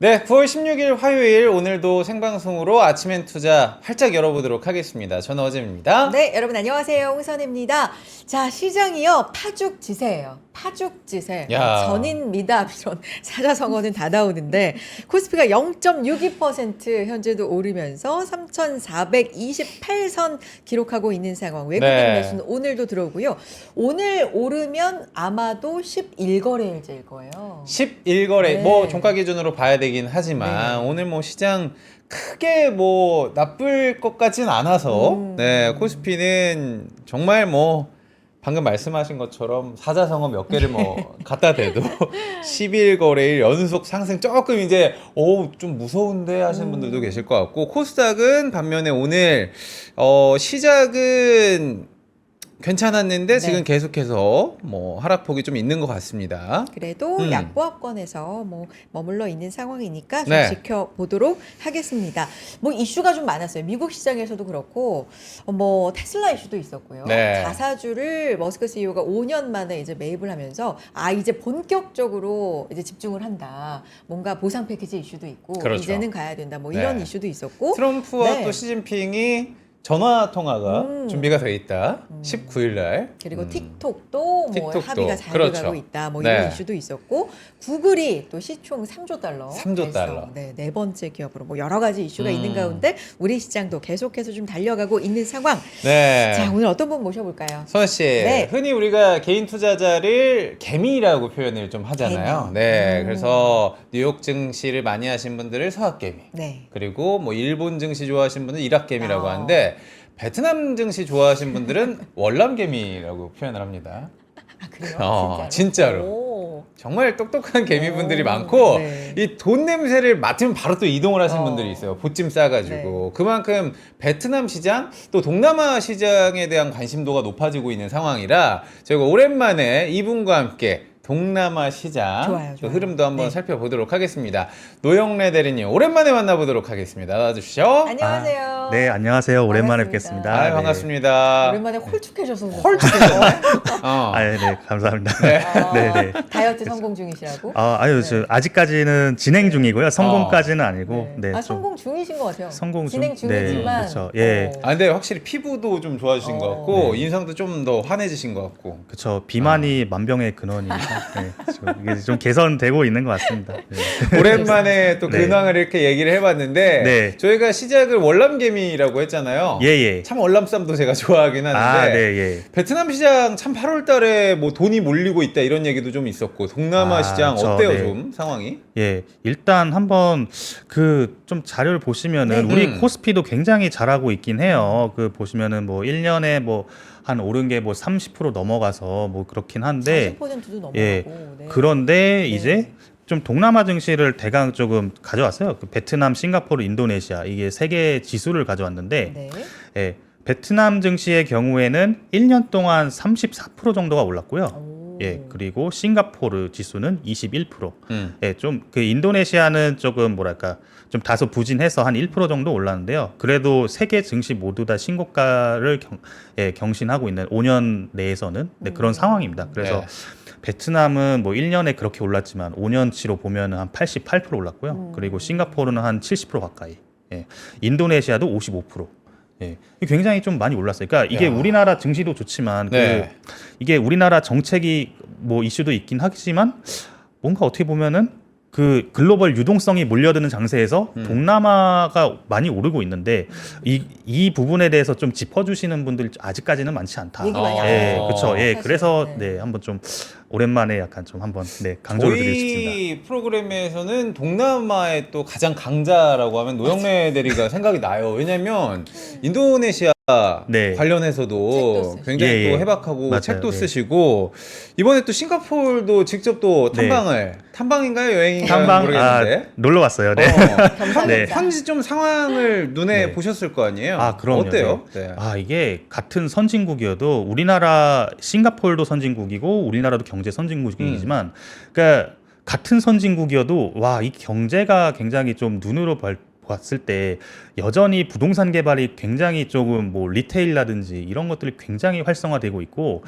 네, 9월 16일 화요일 오늘도 생방송으로 아침엔 투자 활짝 열어보도록 하겠습니다. 저는 어잼입니다. 네, 여러분 안녕하세요. 홍선입니다. 자, 시장이요. 파죽지세예요. 파죽지세. 야. 전인 미답 이런 사자성어는 다 나오는데 코스피가 0.62% 현재도 오르면서 3,428선 기록하고 있는 상황. 외국인 네. 매수는 오늘도 들어오고요. 오늘 오르면 아마도 11거래일째일 거예요. 11거래, 네. 뭐 종가 기준으로 봐야 되긴 하지만 네. 오늘 뭐 시장 크게 뭐 나쁠 것 같진 않아서 네, 코스피는 정말 뭐 방금 말씀하신 것처럼 사자성어 몇 개를 뭐 갖다 대도 11거래일 연속 상승 조금 이제 좀 무서운데 하시는 분들도 계실 것 같고 코스닥은 반면에 오늘 시작은 괜찮았는데 네. 지금 계속해서 뭐 하락폭이 좀 있는 것 같습니다. 그래도 약보합권에서 뭐 머물러 있는 상황이니까 좀 네. 지켜보도록 하겠습니다. 뭐 이슈가 좀 많았어요. 미국 시장에서도 그렇고 뭐 테슬라 이슈도 있었고요. 네. 자사주를 머스크 CEO가 5년 만에 이제 매입을 하면서 이제 본격적으로 이제 집중을 한다. 뭔가 보상 패키지 이슈도 있고 그렇죠. 이제는 가야 된다. 뭐 이런 네. 이슈도 있었고 트럼프와 네. 또 시진핑이 전화 통화가 준비가 돼 있다. 19일 날. 그리고 틱톡도 뭐 틱톡도. 합의가 잘 그렇죠. 돼가고 있다. 뭐 네. 이런 이슈도 있었고 구글이 또 시총 3조 달러 3조 달러. 달성. 네 번째 기업으로 뭐 여러 가지 이슈가 있는 가운데 우리 시장도 계속해서 좀 달려가고 있는 상황. 네. 자, 오늘 어떤 분 모셔볼까요? 선아 씨, 네. 흔히 우리가 개인 투자자를 개미라고 표현을 좀 하잖아요. 개미. 네, 그래서 뉴욕 증시를 많이 하신 분들을 서학개미, 네. 그리고 뭐 일본 증시 좋아하시는 분들은 일학개미라고 아. 하는데 베트남 증시 좋아하시는 분들은 월남개미라고 표현을 합니다. 아 그래요? 진짜로. 오. 정말 똑똑한 개미분들이 오, 많고 네. 이 돈 냄새를 맡으면 바로 또 이동을 하시는 어. 분들이 있어요. 보찜 싸가지고. 네. 그만큼 베트남 시장 또 동남아 시장에 대한 관심도가 높아지고 있는 상황이라 저희가 오랜만에 이분과 함께 동남아 시장 좋아요, 그 좋아요. 흐름도 한번 네. 살펴보도록 하겠습니다. 노영래 대리님 오랜만에 만나보도록 하겠습니다. 나와주시죠. 안녕하세요. 네, 안녕하세요. 오랜만에 반갑습니다. 뵙겠습니다. 네. 반갑습니다. 오랜만에 홀쭉해져서 오셨어요. 홀쭉해졌네. 네, 감사합니다. 아, 네, 네. 다이어트 성공 중이시라고? 아유, 저 아직까지는 진행 중이고요. 성공까지는 아니고, 네. 네, 아, 좀 성공 중이신 것 같아요. 성공 중? 진행 중이지만. 네, 그렇죠. 예. 근데 확실히 피부도 좀 좋아지신 것 같고 인상도 좀 더 환해지신 것 같고. 그렇죠. 비만이 만병의 근원이니까, 네, 이게 좀 개선되고 있는 것 같습니다. 네. 오랜만에 또 네. 근황을 이렇게 얘기를 해봤는데 네. 저희가 시작을 월남개미라고 했잖아요. 예. 참 월남쌈도 제가 좋아하긴 하는데 아, 네, 예. 베트남 시장 참 8월 달에 뭐 돈이 몰리고 있다 이런 얘기도 좀 있었고 동남아 시장 그쵸, 어때요 네. 좀 상황이? 예, 일단 한번 그 좀 자료를 보시면은 네. 우리 코스피도 굉장히 잘하고 있긴 해요. 그 보시면은 뭐 1년에 뭐 한 오른 게 뭐 30% 넘어가서 뭐 그렇긴 한데 40%도 넘어가고. 예. 네. 그런데 이제 좀 동남아 증시를 대강 조금 가져왔어요. 그 베트남, 싱가포르, 인도네시아 이게 세 개 지수를 가져왔는데 네. 예. 베트남 증시의 경우에는 1년 동안 34% 정도가 올랐고요. 오. 예. 그리고 싱가포르 지수는 21%. 음. 예, 좀 그 인도네시아는 조금 뭐랄까 좀 다소 부진해서 한 1% 정도 올랐는데요. 그래도 세계 증시 모두 다 신고가를 경신하고 있는 5년 내에서는 네, 그런 상황입니다. 그래서 네. 베트남은 뭐 1년에 그렇게 올랐지만 5년치로 보면 한 88% 올랐고요. 그리고 싱가포르는 한 70% 가까이. 예. 인도네시아도 55%. 예. 굉장히 좀 많이 올랐어요. 그러니까 이게 야. 우리나라 증시도 좋지만 네. 이게 우리나라 정책이 뭐 이슈도 있긴 하지만 뭔가 어떻게 보면은 그 글로벌 유동성이 몰려드는 장세에서 동남아가 많이 오르고 있는데 이 부분에 대해서 좀 짚어주시는 분들이 아직까지는 많지 않다. 얘기 많이 안 예, 해요. 그렇죠. 예, 사실, 그래서 네. 네, 한번 좀 오랜만에 약간 좀 한번 강조를 드리고 싶습니다. 저희 프로그램에서는 동남아의 또 가장 강자라고 하면 노영래 대리가 생각이 나요. 왜냐면 인도네시아 네. 관련해서도 책도 쓰시고. 굉장히 예, 또 예. 현박하고 맞아요. 책도 네. 쓰시고 이번에 또 싱가포르도 직접 또 네. 탐방인가요 여행인가요 탐방 모르겠는데 놀러 왔어요. 네. 겸사겸사. 네. 현지 좀 상황을 눈에 네. 보셨을 거 아니에요? 그럼요. 어때요? 네. 이게 같은 선진국이어도 우리나라 싱가포르도 선진국이고 우리나라도 경제 선진국이지만 그러니까 같은 선진국이어도 이 경제가 굉장히 좀 눈으로 봤을 때 여전히 부동산 개발이 굉장히 조금 뭐 리테일이라든지 이런 것들이 굉장히 활성화되고 있고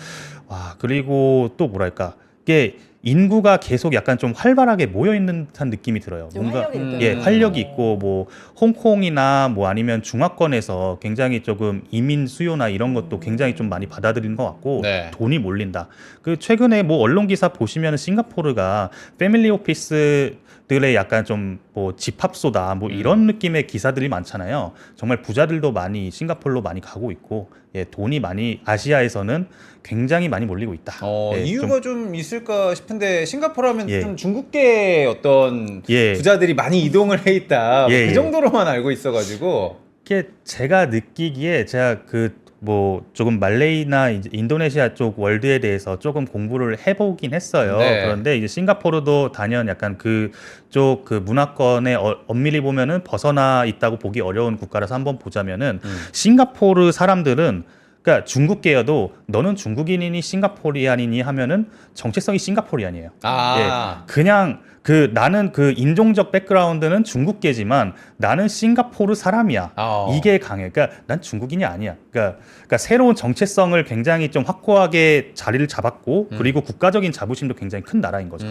그리고 또 뭐랄까 이게 인구가 계속 약간 좀 활발하게 모여 있는 듯한 느낌이 들어요. 좀 활력이 느껴져요. 예, 활력이 있고 뭐 홍콩이나 뭐 아니면 중화권에서 굉장히 조금 이민 수요나 이런 것도 굉장히 좀 많이 받아들이는 것 같고 네. 돈이 몰린다. 그 최근에 뭐 언론 기사 보시면 싱가포르가 패밀리 오피스들의 약간 좀 뭐 집합소다 뭐 이런 느낌의 기사들이 많잖아요. 정말 부자들도 많이 싱가포르로 많이 가고 있고 예, 돈이 많이 아시아에서는 굉장히 많이 몰리고 있다. 예, 이유가 좀 있을까 싶은데 싱가포르 하면 예. 좀 중국계 어떤 예. 부자들이 많이 이동을 해 있다. 예, 그 예. 정도로만 알고 있어가지고. 이게 제가 느끼기에 제가 그 뭐 조금 말레이나 이제 인도네시아 쪽 월드에 대해서 조금 공부를 해보긴 했어요. 네. 그런데 이제 싱가포르도 단연 약간 그쪽 그 문화권에 엄밀히 보면은 벗어나 있다고 보기 어려운 국가라서 한번 보자면은 싱가포르 사람들은 그러니까 중국계여도 너는 중국인이니 싱가포리안이니 하면은 정체성이 싱가포리안이에요. 아. 그냥 그 나는 그 인종적 백그라운드는 중국계지만 나는 싱가포르 사람이야. 이게 강해. 그러니까 난 중국인이 아니야. 그러니까 새로운 정체성을 굉장히 좀 확고하게 자리를 잡았고 그리고 국가적인 자부심도 굉장히 큰 나라인 거죠.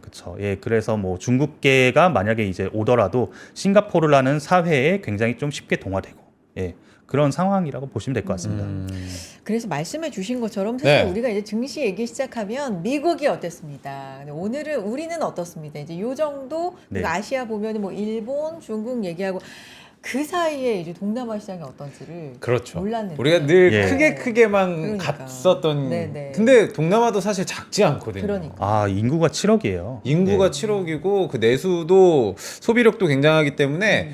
그렇죠. 예, 그래서 뭐 중국계가 만약에 이제 오더라도 싱가포르라는 사회에 굉장히 좀 쉽게 동화되고, 예. 그런 상황이라고 보시면 될 것 같습니다. 그래서 말씀해 주신 것처럼 사실 네. 우리가 이제 증시 얘기 시작하면 미국이 어땠습니다. 근데 오늘은 우리는 어떻습니다. 이제 요 정도 네. 아시아 보면 뭐 일본, 중국 얘기하고 그 사이에 이제 동남아 시장이 어떤지를 그렇죠. 몰랐는데 우리가 늘 예. 크게만 그러니까. 갔었던. 네네. 근데 동남아도 사실 작지 않거든요. 그러니까. 아, 인구가 7억이에요. 인구가 네. 7억이고 그 내수도 소비력도 굉장하기 때문에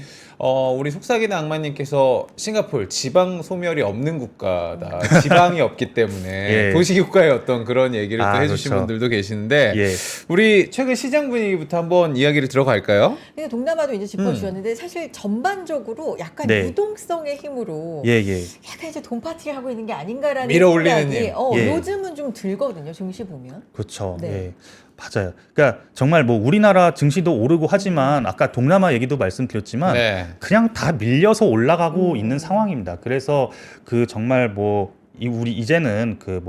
우리 속삭이는 악마님께서 싱가포르 지방 소멸이 없는 국가다. 지방이 없기 때문에 예. 도시 국가의 어떤 그런 얘기를 또 해주신 그렇죠. 분들도 계시는데 예. 우리 최근 시장 분위기부터 한번 이야기를 들어갈까요? 근데 동남아도 이제 짚어주셨는데 사실 전반적으로 약간 네. 유동성의 힘으로 예, 예. 약간 이제 돈 파티를 하고 있는 게 아닌가라는 밀어올리는 생각이 힘. 예. 요즘은 좀 들거든요. 증시 보면. 그렇죠. 네. 예. 맞아요. 그러니까 정말 뭐 우리나라 증시도 오르고 하지만 아까 동남아 얘기도 말씀드렸지만 네. 그냥 다 밀려서 올라가고 있는 상황입니다. 그래서 그 정말 뭐 우리 이제는 그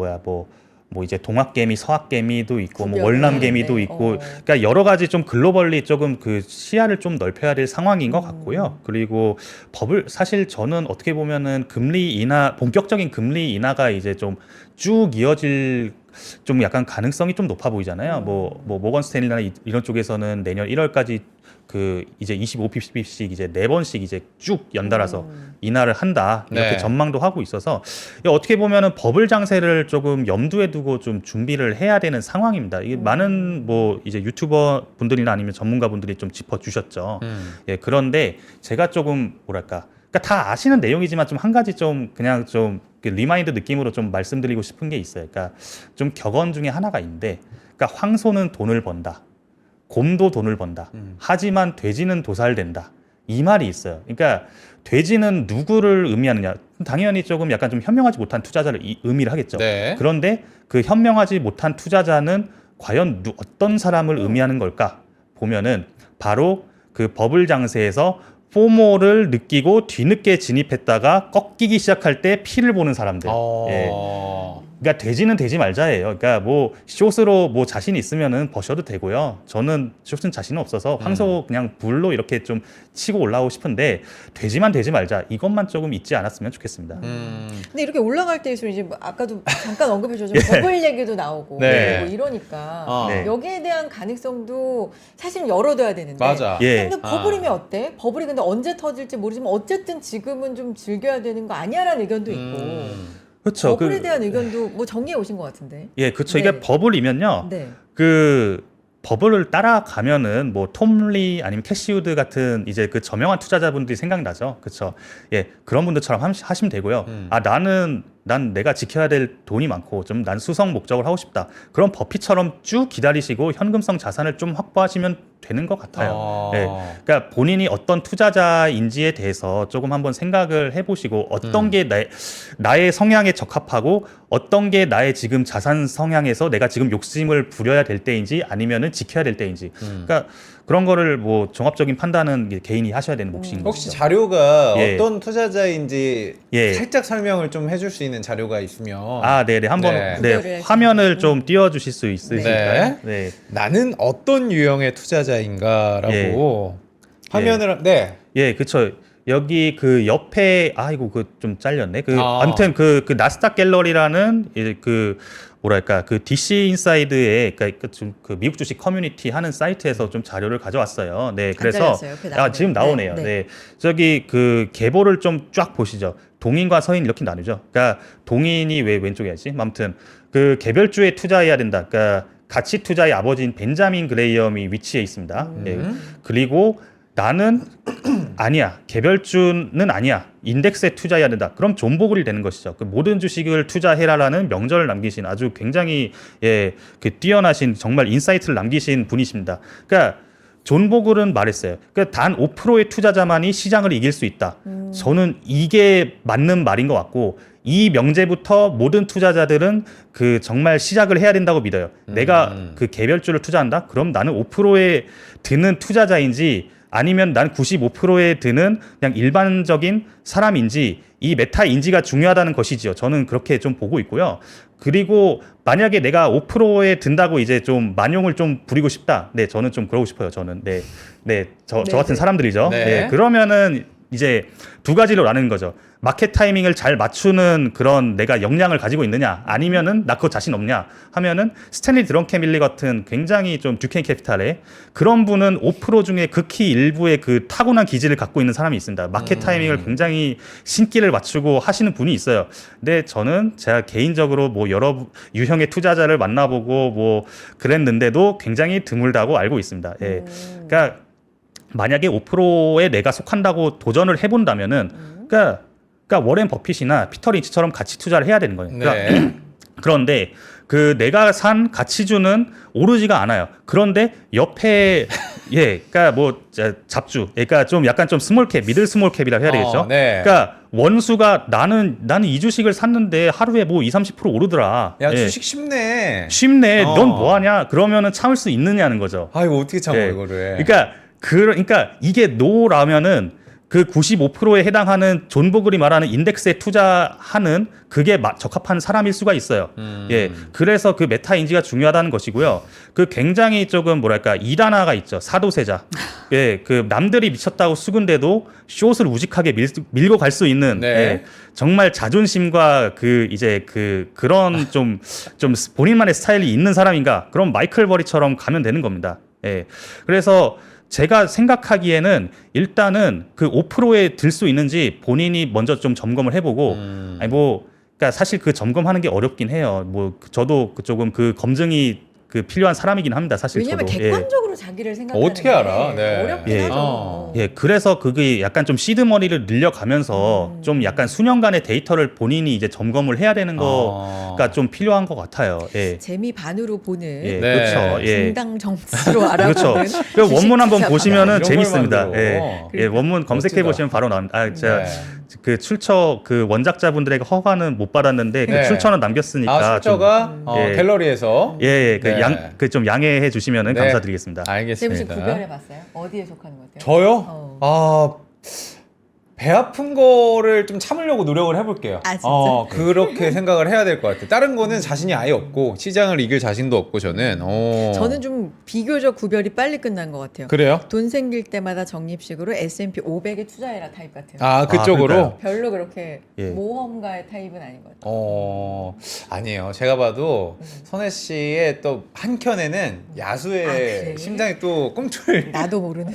뭐 이제 동학개미, 서학개미도 있고 뭐 구별을 월남개미도 하는데, 있고 그러니까 여러 가지 좀 글로벌리 조금 그 시야를 좀 넓혀야 될 상황인 것 같고요. 그리고 법을 사실 저는 어떻게 보면은 금리 인하 본격적인 금리 인하가 이제 좀 쭉 이어질 좀 약간 가능성이 좀 높아 보이잖아요. 뭐 모건 스탠리나 이런 쪽에서는 내년 1월까지 그 이제 25pp씩 이제 4번씩 이제 쭉 연달아서 인하를 한다 이렇게 네. 전망도 하고 있어서 어떻게 보면은 버블 장세를 조금 염두에 두고 좀 준비를 해야 되는 상황입니다. 이게 많은 뭐 이제 유튜버 분들이나 아니면 전문가 분들이 좀 짚어 주셨죠. 예, 그런데 제가 조금 뭐랄까 그러니까 다 아시는 내용이지만 좀 한 가지 좀 그냥 좀 리마인드 느낌으로 좀 말씀드리고 싶은 게 있어요. 그러니까 좀 격언 중에 하나가 있는데, 그러니까 황소는 돈을 번다, 곰도 돈을 번다. 하지만 돼지는 도살된다. 이 말이 있어요. 그러니까 돼지는 누구를 의미하느냐? 당연히 조금 약간 좀 현명하지 못한 투자자를 의미를 하겠죠. 네. 그런데 그 현명하지 못한 투자자는 과연 어떤 사람을 의미하는 걸까? 보면은 바로 그 버블 장세에서 포모를 느끼고 뒤늦게 진입했다가 꺾이기 시작할 때 피를 보는 사람들. 예. 그러니까 돼지는 되지 말자예요. 그러니까 뭐 숏으로 뭐 자신 있으면은 버셔도 되고요. 저는 숏은 자신은 없어서 황소 그냥 불로 이렇게 좀 치고 올라오고 싶은데 돼지만 되지 말자. 이것만 조금 잊지 않았으면 좋겠습니다. 근데 이렇게 올라갈 때일수록 이제 뭐 아까도 잠깐 언급해 주셨지만 버블 얘기도 나오고 네. 뭐 이러니까 네. 여기에 대한 가능성도 사실 열어둬야 되는데. 맞아. 예. 근데 버블이면 어때? 버블이 근데 언제 터질지 모르지만 어쨌든 지금은 좀 즐겨야 되는 거 아니야라는 의견도 있고. 그렇죠. 버블에 대한 의견도 뭐 정리해 오신 것 같은데. 예, 그렇죠. 네. 이게 버블이면요. 네. 그 버블을 따라가면은 뭐 톰리 아니면 캐시우드 같은 이제 그 저명한 투자자분들이 생각나죠. 그렇죠. 예, 그런 분들처럼 하시면 되고요. 아, 난 내가 지켜야 될 돈이 많고 좀 난 수성 목적을 하고 싶다. 그럼 버핏처럼 쭉 기다리시고 현금성 자산을 좀 확보하시면 되는 것 같아요. 예, 그러니까 본인이 어떤 투자자인지에 대해서 조금 한번 생각을 해보시고 어떤 게 나의 성향에 적합하고 어떤 게 나의 지금 자산 성향에서 내가 지금 욕심을 부려야 될 때인지 아니면은 지켜야 될 때인지. 그러니까 그런 거를 뭐 종합적인 판단은 개인이 하셔야 되는 몫인 거죠. 혹시 자료가 예. 어떤 투자자인지 예. 살짝 설명을 좀 해줄 수 있는 있는 자료가 있으면 아, 네네. 한번 네. 구별을 네, 할 수 화면을 있는. 좀 띄워주실 수 있으실까요? 네. 나는 어떤 유형의 투자자인가라고 화면을 예, 그쵸. 여기 그 옆에 아이고 그 좀 잘렸네. 아. 아무튼 그 나스닥 갤러리라는 이제 그 뭐랄까 그 DC 인사이드의 그러니까 그 미국 주식 커뮤니티 하는 사이트에서 좀 자료를 가져왔어요. 네, 그래서 잘렸어요. 옆에 나오네요. 지금 나오네요. 네, 네, 네. 저기 그 계보를 좀 쫙 보시죠. 동인과 서인 이렇게 나누죠. 그러니까 동인이 왜 왼쪽에 있지? 아무튼 그 개별주에 투자해야 된다. 그러니까 가치 투자의 아버지인 벤자민 그레이엄이 위치해 있습니다. 예. 그리고 나는 아니야. 개별주는 아니야. 인덱스에 투자해야 된다. 그럼 존 보글이 되는 것이죠. 그 모든 주식을 투자해라라는 명절을 남기신 아주 굉장히 그 뛰어나신 정말 인사이트를 남기신 분이십니다. 그러니까 존 보글은 말했어요. 그러니까 단 5%의 투자자만이 시장을 이길 수 있다. 저는 이게 맞는 말인 것 같고 이 명제부터 모든 투자자들은 그 정말 시작을 해야 된다고 믿어요. 내가 그 개별주를 투자한다? 그럼 나는 5%에 드는 투자자인지 아니면 난 95%에 드는 그냥 일반적인 사람인지 이 메타 인지가 중요하다는 것이지요. 저는 그렇게 좀 보고 있고요. 그리고 만약에 내가 5%에 든다고 이제 좀 만용을 좀 부리고 싶다. 네, 저는 좀 그러고 싶어요. 저는 저 같은 사람들이죠. 네. 네, 그러면은 이제 두 가지로 나누는 거죠. 마켓 타이밍을 잘 맞추는 그런 내가 역량을 가지고 있느냐 아니면은 나 그거 자신 없냐 하면은 스탠리 드런켄밀리 같은 굉장히 좀 듀케인 캐피탈의 그런 분은 5% 중에 극히 일부의 그 타고난 기질을 갖고 있는 사람이 있습니다. 마켓 타이밍을 굉장히 신기를 맞추고 하시는 분이 있어요. 근데 저는 제가 개인적으로 뭐 여러 유형의 투자자를 만나보고 뭐 그랬는데도 굉장히 드물다고 알고 있습니다. 예. 그러니까 만약에 5%에 내가 속한다고 도전을 해본다면은 그러니까 워렌 버핏이나 피터 린치처럼 가치 투자를 해야 되는 거예요. 그러니까 네. 그런데 그 내가 산 가치주는 오르지가 않아요. 그런데 옆에 그러니까 뭐 잡주, 그러니까 좀 약간 좀 스몰캡, 미들 스몰캡이라고 해야 되겠죠. 네. 그러니까 원수가 나는 이 주식을 샀는데 하루에 뭐 20-30% 오르더라. 야, 주식 쉽네. 쉽네. 넌 뭐 하냐? 그러면은 참을 수 있느냐는 거죠. 아, 이거 어떻게 참아 예. 이거를. 그러니까 이게 노라면은 그 95%에 해당하는 존 보글이 말하는 인덱스에 투자하는 그게 적합한 사람일 수가 있어요. 예, 그래서 그 메타 인지가 중요하다는 것이고요. 그 굉장히 조금 뭐랄까 이단아가 있죠. 사도세자. 예, 그 남들이 미쳤다고 수군대도 숏을 우직하게 밀고 갈 수 있는 네. 예, 정말 자존심과 그 이제 그런 좀 본인만의 스타일이 있는 사람인가? 그럼 마이클 버리처럼 가면 되는 겁니다. 예, 그래서 제가 생각하기에는 일단은 그 5%에 들 수 있는지 본인이 먼저 좀 점검을 해보고 아니 뭐 그러니까 사실 그 점검하는 게 어렵긴 해요. 뭐 저도 조금 그 검증이 그 필요한 사람이긴 합니다. 사실 왜냐면 저도. 객관적으로 자기를 생각하는 어떻게 게 알아? 네. 어렵긴 예. 하죠. 예, 그래서 그게 약간 좀 시드머니를 늘려가면서 좀 약간 수년간의 데이터를 본인이 이제 점검을 해야 되는 거가 좀 필요한 것 같아요. 예. 재미 반으로 보는 예, 네. 그렇죠. 예. 분당 점수로 그렇죠. 알아보는 그 원문 한번 주식 보시면은 이런 걸 재밌습니다. 만들어. 예. 원문 검색해 보시면 바로 나옵니다. 제가 네. 그 출처 그 원작자분들에게 허가는 못 받았는데 그 네. 출처는 남겼으니까 출처가 예. 갤러리에서 네. 좀 양해해 주시면은 네. 감사드리겠습니다. 재무 씨 알겠습니다. 구별해봤어요? 어디에 속하는 것 같아요? 저요? 배 아픈 거를 좀 참으려고 노력을 해볼게요. 아, 진짜? 그렇게 생각을 해야 될 것 같아요. 다른 거는 자신이 아예 없고 시장을 이길 자신도 없고 저는. 저는 좀 비교적 구별이 빨리 끝난 것 같아요. 그래요? 돈 생길 때마다 적립식으로 S&P 500에 투자해라 타입 같아요. 아, 그쪽으로? 그러니까요. 별로 그렇게 예. 모험가의 타입은 아닌 것 같아요. 아니에요. 제가 봐도 선혜 씨의 또 한켠에는 야수의 그래? 심장이 또 나도 모르는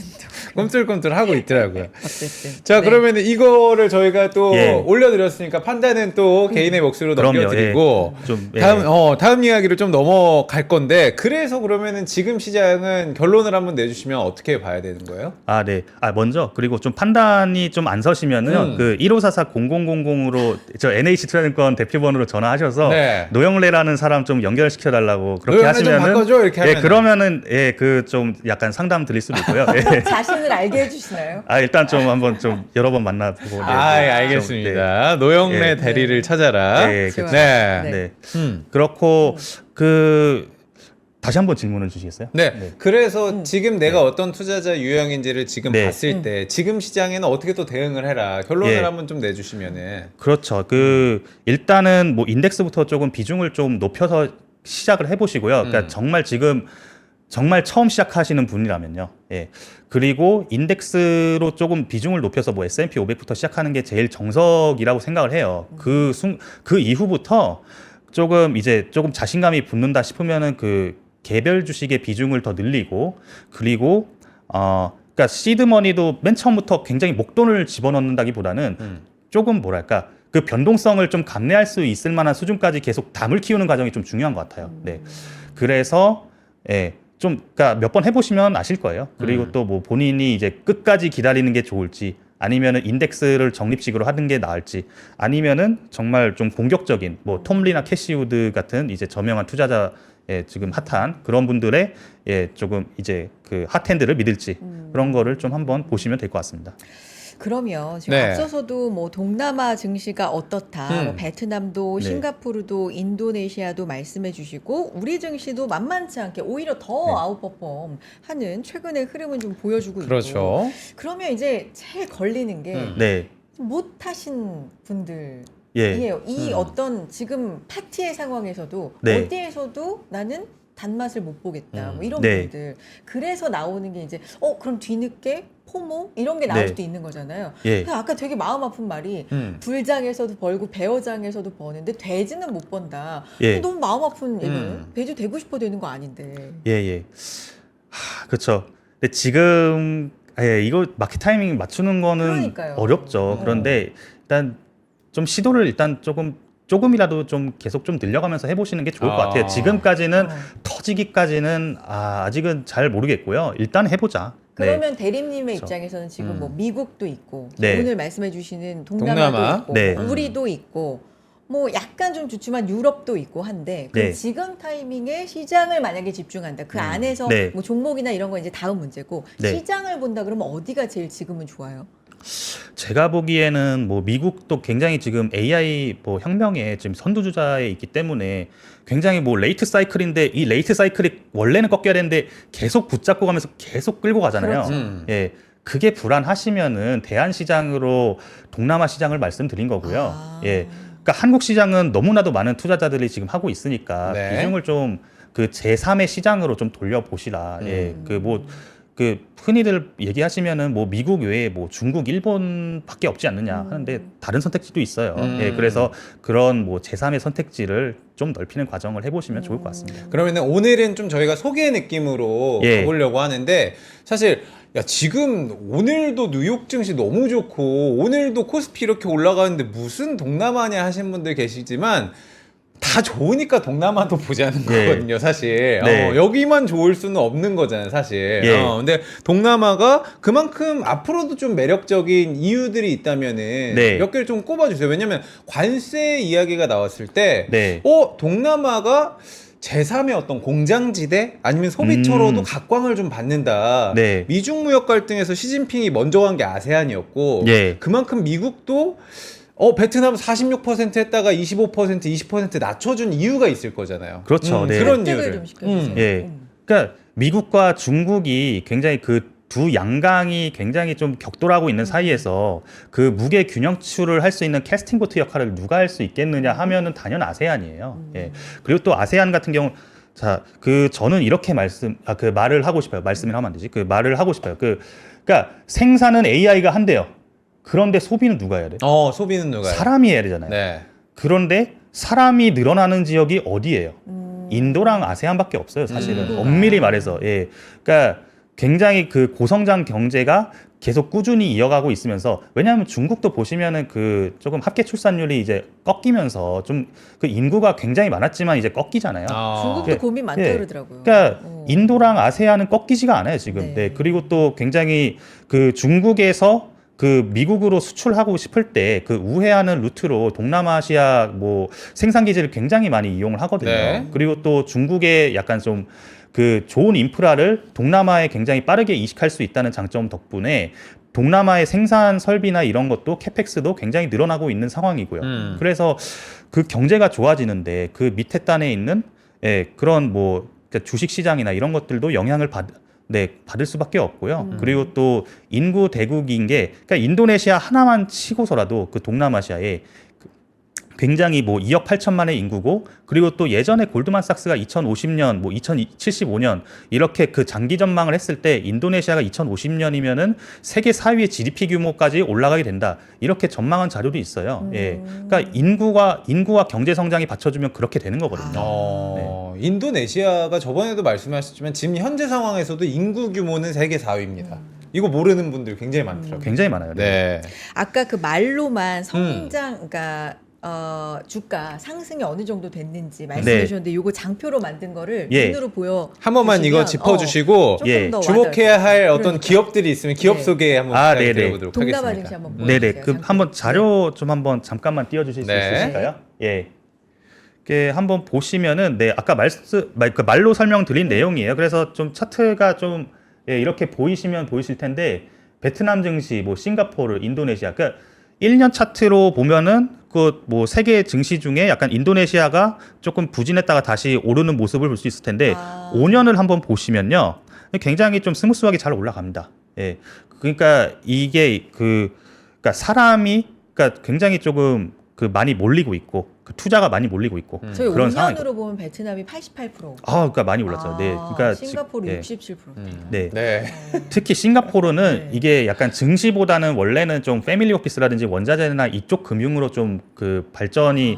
꿈틀꿈틀 하고 있더라고요. 어쨌든. 자, 네. 그러면 이거를 저희가 또 예. 올려드렸으니까 판단은 또 개인의 몫으로 그럼요. 넘겨드리고 예. 좀, 예. 다음 이야기로 좀 넘어갈 건데 그래서 그러면은 지금 시장은 결론을 한번 내주시면 어떻게 봐야 되는 거예요? 아, 네. 먼저 그리고 좀 판단이 좀 안 서시면은 그 1544-0000으로 저 NH투자증권 대표번호로 전화하셔서 네. 노영래라는 사람 좀 연결시켜 달라고 그렇게 노영래 좀 하시면은 바꿔줘, 이렇게 하면은. 그러면은 그 좀 약간 상담 드릴 수도 있고요. 예. 자신을 알게 해주시나요? 일단 좀 한번 좀 여러 번 만나보고. 예, 알겠습니다. 노영래 예. 대리를 찾아라. 네, 좋아요. 그렇죠. 네. 네. 네. 그렇고 다시 한번 질문을 주시겠어요? 네. 그래서 지금 내가 네. 어떤 투자자 유형인지를 지금 네. 봤을 때 지금 시장에는 어떻게 또 대응을 해라. 결론을 예. 한번 좀 내주시면은. 그렇죠. 일단은 뭐 인덱스부터 조금 비중을 좀 높여서 시작을 해보시고요. 그러니까 정말 처음 시작하시는 분이라면요. 예. 그리고 인덱스로 조금 비중을 높여서 뭐 S&P 500부터 시작하는 게 제일 정석이라고 생각을 해요. 그 이후부터 조금 자신감이 붙는다 싶으면은 그 개별 주식의 비중을 더 늘리고, 그리고 그러니까 시드머니도 맨 처음부터 굉장히 목돈을 집어넣는다기보다는 조금 뭐랄까 그 변동성을 좀 감내할 수 있을 만한 수준까지 계속 담을 키우는 과정이 좀 중요한 것 같아요. 네. 그래서 그러니까 몇 번 해보시면 아실 거예요. 그리고 또 뭐 본인이 이제 끝까지 기다리는 게 좋을지, 아니면은 인덱스를 적립식으로 하는 게 나을지, 아니면은 정말 좀 공격적인 뭐 톰리나 캐시우드 같은 이제 저명한 투자자 지금 핫한 그런 분들의 조금 이제 그 핫핸드를 믿을지 그런 거를 좀 한번 보시면 될 것 같습니다. 그러면 지금 네. 앞서서도 뭐 동남아 증시가 어떻다, 뭐 베트남도, 네. 싱가포르도, 인도네시아도 말씀해 주시고 우리 증시도 만만치 않게 오히려 더 네. 아웃퍼폼 하는 최근의 흐름은 좀 보여주고 있고. 그렇죠. 그러면 이제 제일 걸리는 게 네. 못 타신 분들 예. 이에요. 이 어떤 지금 파티의 상황에서도 네. 어디에서도 나는 단맛을 못 보겠다. 뭐 이런 네. 분들. 그래서 나오는 게 이제 그럼 뒤늦게 포모 이런 게 나올 네. 수도 있는 거잖아요. 예. 근데 아까 되게 마음 아픈 말이 불장에서도 벌고 배어장에서도 버는데 돼지는 못 번다. 예. 너무 마음 아픈 얘기예요. 돼지 되고 싶어 되는 거 아닌데. 예. 그렇죠. 근데 지금 이거 마켓 타이밍 맞추는 거는 그러니까요. 어렵죠. 그런데 일단 좀 시도를 일단 조금이라도 좀 계속 좀 늘려가면서 해보시는 게 좋을 것 같아요. 지금까지는 터지기까지는 아직은 잘 모르겠고요. 일단 해보자. 그러면 대림님의 그렇죠. 입장에서는 지금 뭐 미국도 있고 네. 오늘 말씀해주시는 동남아도 동남아. 있고 네. 뭐 우리도 있고 뭐 약간 좀 좋지만 유럽도 있고 한데 그 네. 지금 타이밍에 시장을 만약에 집중한다 그 안에서 네. 뭐 종목이나 이런 건 이제 다음 문제고 네. 시장을 본다 그러면 어디가 제일 지금은 좋아요? 제가 보기에는 뭐 미국도 굉장히 지금 AI 뭐 혁명에 지금 선두주자에 있기 때문에 굉장히 뭐 레이트 사이클인데 이 레이트 사이클이 원래는 꺾여야 되는데 계속 붙잡고 가면서 계속 끌고 가잖아요. 그렇죠. 예. 그게 불안하시면은 대한 시장으로 동남아 시장을 말씀드린 거고요. 예. 그러니까 한국 시장은 너무나도 많은 투자자들이 지금 하고 있으니까 네. 비중을 좀 그 제3의 시장으로 좀 돌려보시라. 예. 그 흔히들 얘기하시면은 뭐 미국 외에 뭐 중국, 일본밖에 없지 않느냐 하는데 다른 선택지도 있어요. 예, 그래서 그런 뭐 제3의 선택지를 좀 넓히는 과정을 해보시면 좋을 것 같습니다. 그러면은 오늘은 좀 저희가 소개 느낌으로 예. 가보려고 하는데 사실 지금 오늘도 뉴욕 증시 너무 좋고 오늘도 코스피 이렇게 올라가는데 무슨 동남아냐 하신 분들 계시지만 다 좋으니까 동남아도 보자는 예. 거거든요, 사실. 네. 여기만 좋을 수는 없는 거잖아요, 사실. 예. 근데 동남아가 그만큼 앞으로도 좀 매력적인 이유들이 있다면은 네. 몇 개를 좀 꼽아주세요. 왜냐면 관세 이야기가 나왔을 때, 네. 동남아가 제3의 어떤 공장지대 아니면 소비처로도 각광을 좀 받는다. 네. 미중 무역 갈등에서 시진핑이 먼저 간 게 아세안이었고, 예. 그만큼 미국도 베트남 46% 했다가 25%, 20% 낮춰준 이유가 있을 거잖아요. 그렇죠. 네. 그런 설득을 이유를. 좀 시켜주세요. 예. 그러니까 미국과 중국이 굉장히 그 두 양강이 굉장히 좀 격돌하고 있는 사이에서 그 무게 균형추를 할 수 있는 캐스팅 보트 역할을 누가 할 수 있겠느냐 하면은 단연 아세안이에요. 예. 그리고 또 아세안 같은 경우 저는 이렇게 말을 하고 싶어요. 말씀을 하면 안 되지. 그 말을 하고 싶어요. 그러니까 생산은 AI가 한대요. 그런데 소비는 누가 해야 돼? 소비는 누가요? 사람이 해야 되잖아요. 네. 그런데 사람이 늘어나는 지역이 어디예요? 인도랑 아세안밖에 없어요, 사실은. 엄밀히 말해서. 예. 그러니까 굉장히 그 고성장 경제가 계속 꾸준히 이어가고 있으면서, 왜냐하면 중국도 보시면은 그 조금 합계 출산율이 이제 꺾이면서 좀 그 인구가 굉장히 많았지만 이제 꺾이잖아요. 중국도 예. 고민 많다 예. 그러더라고요. 그러니까 인도랑 아세안은 꺾이지가 않아요, 지금. 네. 네. 그리고 또 굉장히 그 중국에서 그 미국으로 수출하고 싶을 때 그 우회하는 루트로 동남아시아 뭐 생산 기지를 굉장히 많이 이용을 하거든요. 네. 그리고 또 중국의 약간 좀 그 좋은 인프라를 동남아에 굉장히 빠르게 이식할 수 있다는 장점 덕분에 동남아의 생산 설비나 이런 것도 캐펙스도 굉장히 늘어나고 있는 상황이고요. 그래서 그 경제가 좋아지는데 그 밑에 단에 있는 그런 뭐 그러니까 주식 시장이나 이런 것들도 영향을 받을 수밖에 없고요. 그리고 또 인구 대국인 게 그러니까 인도네시아 하나만 치고서라도 그 동남아시아에 굉장히 뭐 2억 8천만의 인구고 그리고 또 예전에 골드만삭스가 2050년 뭐 2075년 이렇게 그 장기 전망을 했을 때 인도네시아가 2050년이면은 세계 4위의 GDP 규모까지 올라가게 된다. 이렇게 전망한 자료도 있어요. 예. 그러니까 인구와 경제 성장이 받쳐주면 그렇게 되는 거거든요. 인도네시아가 저번에도 말씀하셨지만 지금 현재 상황에서도 인구 규모는 세계 4위입니다. 이거 모르는 분들 굉장히 많더라고요. 굉장히 많아요. 네. 아까 그 말로만 성장, 그러니까 주가 상승이 어느 정도 됐는지 말씀해 주셨는데 이거 장표로 만든 거를 예. 눈으로 보여 한 번만 이거 짚어주시고 조금 예. 더 주목해야 할 어떤 그러니까. 기업들이 있으면 기업 네. 소개 한번 네네. 부탁드려보도록 동남아 하겠습니다. 증시 한번 보여주세요. 네네. 그 장표. 한번 자료 좀 한번 잠깐만 띄워주실 네. 수 있으실까요? 예. 이렇게 한번 보시면은 아까 말로 설명드린 내용이에요. 그래서 좀 차트가 좀 이렇게 보이실 텐데 베트남 증시, 뭐 싱가포르, 인도네시아, 그러니까 1년 차트로 보면은 그 뭐 세계 증시 중에 약간 인도네시아가 조금 부진했다가 다시 오르는 모습을 볼 수 있을 텐데 5년을 한번 보시면요, 굉장히 좀 스무스하게 잘 올라갑니다. 예, 그러니까 이게 그러니까 사람이 그러니까 굉장히 조금 많이 몰리고 있고 투자가 많이 몰리고 있고 저희 그런 5년으로 상황이고. 보면 베트남이 88%. 그러니까 많이 올랐죠. 네, 그러니까 싱가포르 예. 67%. 네. 네. 특히 싱가포르는 네. 이게 약간 증시보다는 원래는 좀 패밀리 오피스라든지 원자재나 이쪽 금융으로 좀 그 발전이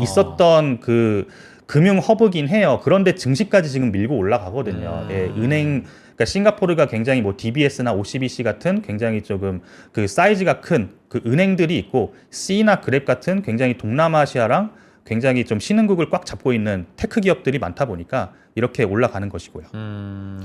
있었던 그 금융 허브긴 해요. 그런데 증시까지 지금 밀고 올라가거든요. 예, 그러니까 싱가포르가 굉장히 뭐 DBS나 OCBC 같은 굉장히 조금 그 사이즈가 큰 그 은행들이 있고 C나 그랩 같은 굉장히 동남아시아랑 굉장히 좀 신흥국을 꽉 잡고 있는 테크 기업들이 많다 보니까 이렇게 올라가는 것이고요.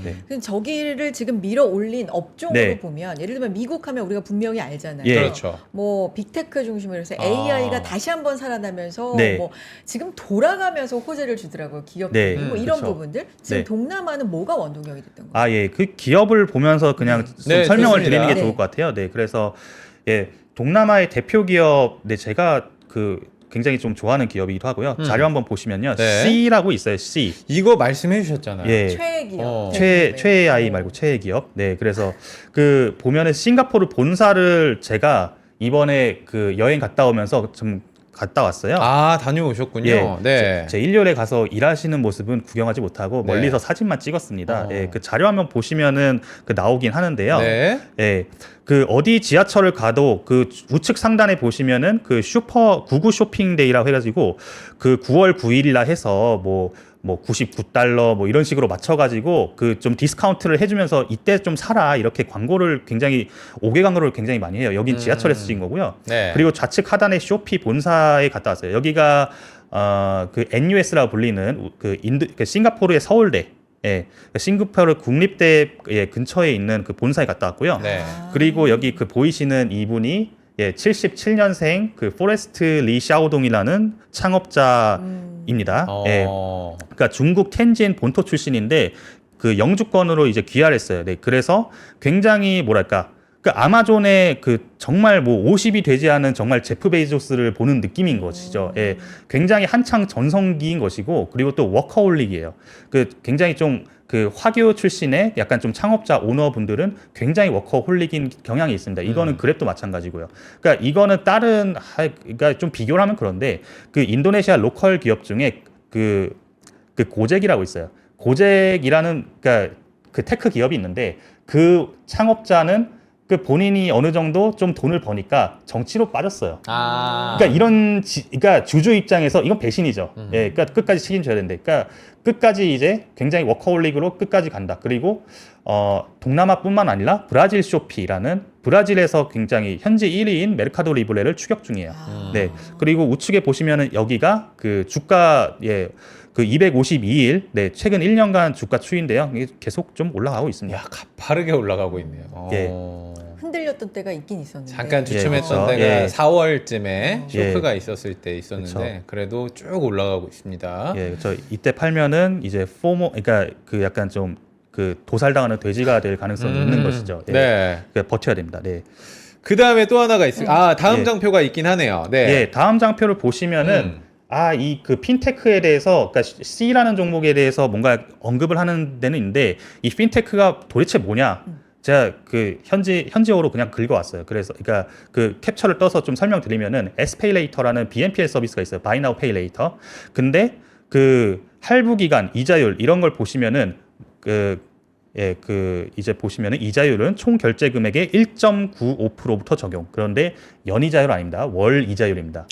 네. 그럼 저기를 지금 밀어 올린 업종으로 네. 보면 예를 들면 미국 하면 우리가 분명히 알잖아요. 예. 그렇죠. 뭐 빅테크 중심으로 해서 AI가 다시 한번 살아나면서 네. 뭐 지금 돌아가면서 호재를 주더라고요. 기업들이. 네. 뭐 이런 그렇죠. 부분들. 지금 네. 동남아는 뭐가 원동력이 됐던 거예요? 예. 그 기업을 보면서 그냥 좀 네, 설명을 좋습니다. 드리는 게 네. 좋을 것 같아요. 네. 그래서 동남아의 대표 기업, 제가 굉장히 좀 좋아하는 기업이기도 하고요. 자료 한번 보시면요. 네. C라고 있어요. C. 이거 말씀해 주셨잖아요. 예. 최애 기업. 최애 아이 말고 최애 기업. 네, 그래서 보면은 싱가포르 본사를 제가 이번에 여행 갔다 오면서 좀 갔다 왔어요. 다녀오셨군요. 예, 네. 제 일렬에 가서 일하시는 모습은 구경하지 못하고 네. 멀리서 사진만 찍었습니다. 예, 그 자료 한번 보시면은 나오긴 하는데요. 네. 예, 어디 지하철을 가도 우측 상단에 보시면은 구구 쇼핑데이라고 해가지고 9월 9일이라 해서 뭐 99달러 뭐 이런 식으로 맞춰가지고 좀 디스카운트를 해주면서 이때 좀 사라 이렇게 광고를 굉장히 5개 광고를 굉장히 많이 해요. 여긴 지하철에서 찍은 거고요. 네. 그리고 좌측 하단에 쇼피 본사에 갔다 왔어요. 여기가 NUS라고 불리는 싱가포르의 서울대, 싱가포르 국립대 근처에 있는 근처에 갔다 왔고요. 네. 그리고 여기 보이시는 이분이 77년생 포레스트 리 샤오동이라는 창업자입니다. 그러니까 중국 텐진 본토 출신인데 영주권으로 이제 귀화를 했어요. 네, 그래서 굉장히 뭐랄까 아마존의 정말 뭐 50이 되지 않은 정말 제프 베이조스를 보는 느낌인 것이죠. 예, 굉장히 한창 전성기인 것이고 그리고 또 워커홀릭이에요. 굉장히 좀 화교 출신의 약간 좀 창업자 오너분들은 굉장히 워커홀릭인 경향이 있습니다. 이거는 그랩도 마찬가지고요. 그러니까 이거는 그러니까 좀 비교를 하면 그런데 인도네시아 로컬 기업 중에 고젝이라고 있어요. 고젝이라는 그러니까 테크 기업이 있는데 창업자는 본인이 어느 정도 좀 돈을 버니까 정치로 빠졌어요. 그러니까 그러니까 주주 입장에서 이건 배신이죠. 예, 그러니까 끝까지 책임져야 되는데, 그러니까 끝까지 이제 굉장히 워커홀릭으로 끝까지 간다. 그리고 동남아뿐만 아니라 브라질 쇼피라는 브라질에서 굉장히 현재 1위인 메르카도 리브레를 추격 중이에요. 네. 그리고 우측에 보시면은 여기가 주가 252일, 최근 1년간 주가 추이인데요. 이게 계속 좀 올라가고 있습니다. 야, 가파르게 올라가고 있네요. 예. 흔들렸던 때가 있긴 있었는데. 잠깐 주춤했던 그렇죠. 때가 예. 4월쯤에 쇼크가 있었을 때 있었는데 그렇죠. 그래도 쭉 올라가고 있습니다. 예, 이때 팔면은 이제 그러니까 약간 좀 도살당하는 돼지가 될 가능성이 있는 것이죠. 예. 네. 그러니까 버텨야 됩니다. 네. 그 다음에 또 하나가 있어요. 다음 예. 장표가 있긴 하네요. 네. 예, 다음 장표를 보시면은 이 그 핀테크에 대해서, 그러니까 C라는 종목에 대해서 뭔가 언급을 하는 데는 있는데 이 핀테크가 도대체 뭐냐? 제가 그 현지어로 그냥 긁어왔어요. 그래서 그러니까 그 캡처를 떠서 좀 설명드리면은 SPayLater라는 BNPL 서비스가 있어요. Buy Now Pay Later. 근데 그 할부 기간, 이자율 이런 걸 보시면은 이제 보시면은 이자율은 총 결제 금액의 1.95%부터 적용. 그런데 연이자율 아닙니다. 월 이자율입니다.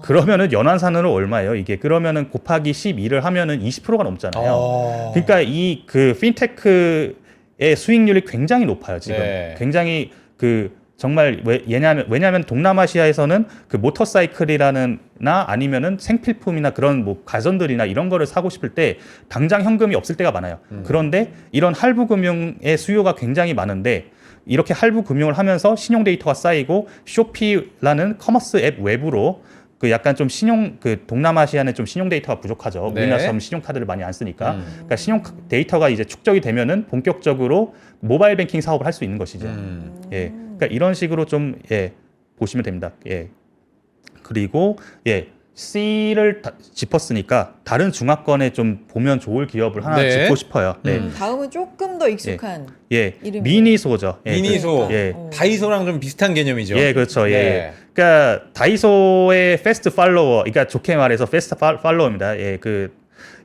그러면은 연환산으로 얼마예요? 이게 그러면은 곱하기 12를 하면은 20%가 넘잖아요. 그러니까 이 그 핀테크의 수익률이 굉장히 높아요. 지금 네. 굉장히 정말 왜냐하면 동남아시아에서는 그 모터사이클이라는 아니면은 생필품이나 그런 뭐 가전들이나 이런 거를 사고 싶을 때 당장 현금이 없을 때가 많아요. 그런데 이런 할부 금융의 수요가 굉장히 많은데 이렇게 할부 금융을 하면서 신용 데이터가 쌓이고 쇼피라는 커머스 앱 외부로 그 약간 좀 동남아시아는 좀 신용 데이터가 부족하죠. 네. 우리나라처럼 신용카드를 많이 안 쓰니까. 그러니까 신용 데이터가 이제 축적이 되면은 본격적으로 모바일 뱅킹 사업을 할 수 있는 것이죠. 예. 그러니까 이런 식으로 좀 보시면 됩니다. 예. 그리고 C를 짚었으니까 다른 중화권에 좀 보면 좋을 기업을 하나 네. 짚고 싶어요. 네. 다음은 조금 더 익숙한 이름이네요. 미니소죠. 미니소, 그러니까. 다이소랑 좀 비슷한 개념이죠. 예, 그렇죠. 네. 예. 그러니까 다이소의 패스트 팔로워, 그러니까 좋게 말해서 패스트 팔로워입니다. 예,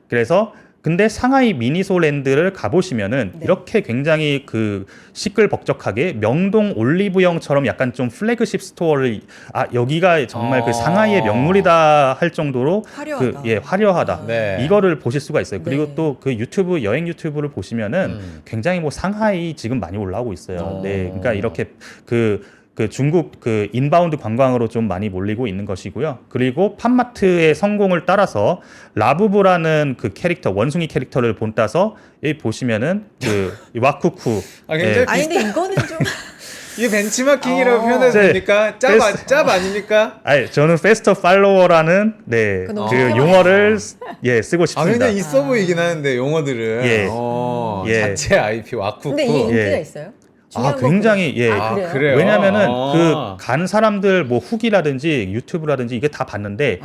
그래서 근데 상하이 미니소랜드를 가보시면은 이렇게 굉장히 시끌벅적하게 명동 올리브영처럼 약간 좀 플래그십 스토어를 여기가 정말 그 상하이의 명물이다 할 정도로 화려하다. 화려하다. 네. 이거를 보실 수가 있어요. 그리고 네. 또 그 여행 유튜브를 보시면은 굉장히 뭐 상하이 지금 많이 올라오고 있어요. 네, 그러니까 이렇게 중국 인바운드 관광으로 좀 많이 몰리고 있는 것이고요. 그리고 팜마트의 성공을 따라서 라부부라는 그 캐릭터, 원숭이 캐릭터를 본따서 여기 보시면은 와쿠쿠. 굉장히 아니 근데 이거는 좀 이게 벤치마킹이라고 표현해도 네. 됩니까? 짭 아닙니까? 저는 페스터 팔로워라는 너무 그 쉽게 용어를 쓰고 싶습니다. 굉장히 있어 보이긴 하는데 용어들은. 예. 자체 IP 와쿠쿠. 근데 이게 인기가 있어요? 중요한 건 굉장히 그래요? 그래요? 왜냐면은 간 사람들 뭐 후기라든지 유튜브라든지 이게 다 봤는데